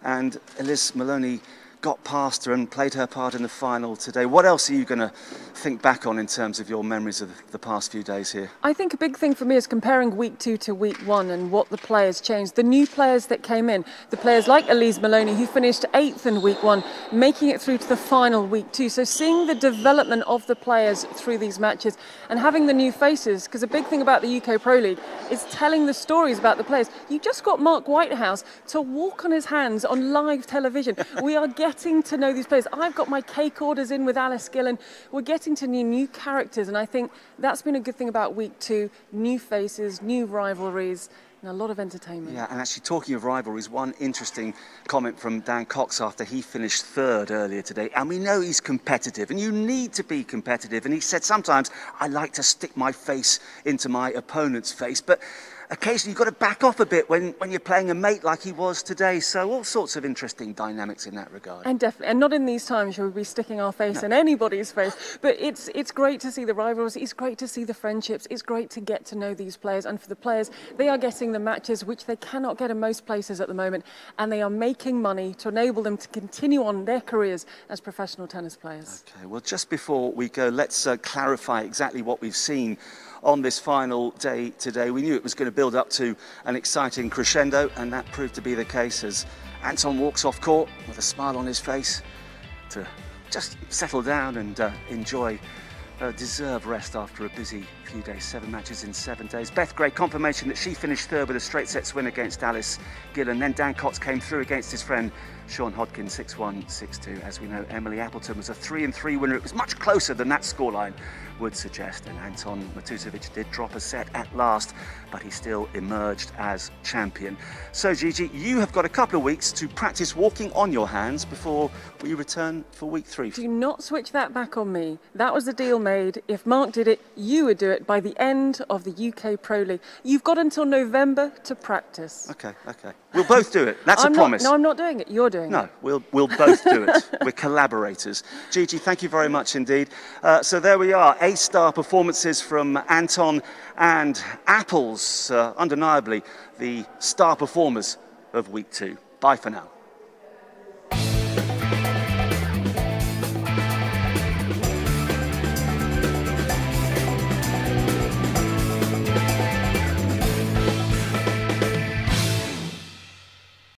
and Elise Maloney got past her and played her part in the final today. What else are you going to think back on in terms of your memories of the past few days here? I think a big thing for me is comparing week 2 to week 1 and what the players changed. The new players that came in, the players like Elise Maloney, who finished 8th in week 1, making it through to the final week 2. So seeing the development of the players through these matches and having the new faces, because a big thing about the UK Pro League is telling the stories about the players. You just got Mark Whitehouse to walk on his hands on live television. We are getting to know these players. I've got my cake orders in with Alice Gillen. We're getting to new characters, and I think that's been a good thing about week 2. New faces, new rivalries, and a lot of entertainment. Yeah, and actually talking of rivalries, one interesting comment from Dan Cox after he finished 3rd earlier today, and we know he's competitive, and you need to be competitive, and he said sometimes I like to stick my face into my opponent's face, but occasionally you've got to back off a bit when you're playing a mate like he was today. So all sorts of interesting dynamics in that regard. And definitely, and not in these times should we be sticking our face in anybody's face. But it's great to see the rivalries. It's great to see the friendships. It's great to get to know these players. And for the players, they are getting the matches which they cannot get in most places at the moment. And they are making money to enable them to continue on their careers as professional tennis players. Okay, well, just before we go, let's clarify exactly what we've seen on this final day today. We knew it was going to build up to an exciting crescendo, and that proved to be the case as Anton walks off court with a smile on his face to just settle down and enjoy a deserved rest after a busy few days. 7 matches in 7 days. Beth Gray, confirmation that she finished 3rd with a straight sets win against Alice Gillen. Then Dan Cox came through against his friend Sean Hodkin, 6-1, 6-2. As we know, Emily Appleton was a 3-3 winner. It was much closer than that scoreline would suggest, and Anton Matusevich did drop a set at last, but he still emerged as champion. So Gigi, you have got a couple of weeks to practice walking on your hands before we return for week 3. Do not switch that back on me. That was the deal made. If Mark did it, you would do it by the end of the UK Pro League. You've got until November to practice. Okay. We'll both do it. That's a promise. No, I'm not doing it. You're doing it. No, we'll both do it. We're collaborators. Gigi, thank you very much indeed. So there we are, A-star performances from Anton and Apples, undeniably the star performers of week 2. Bye for now.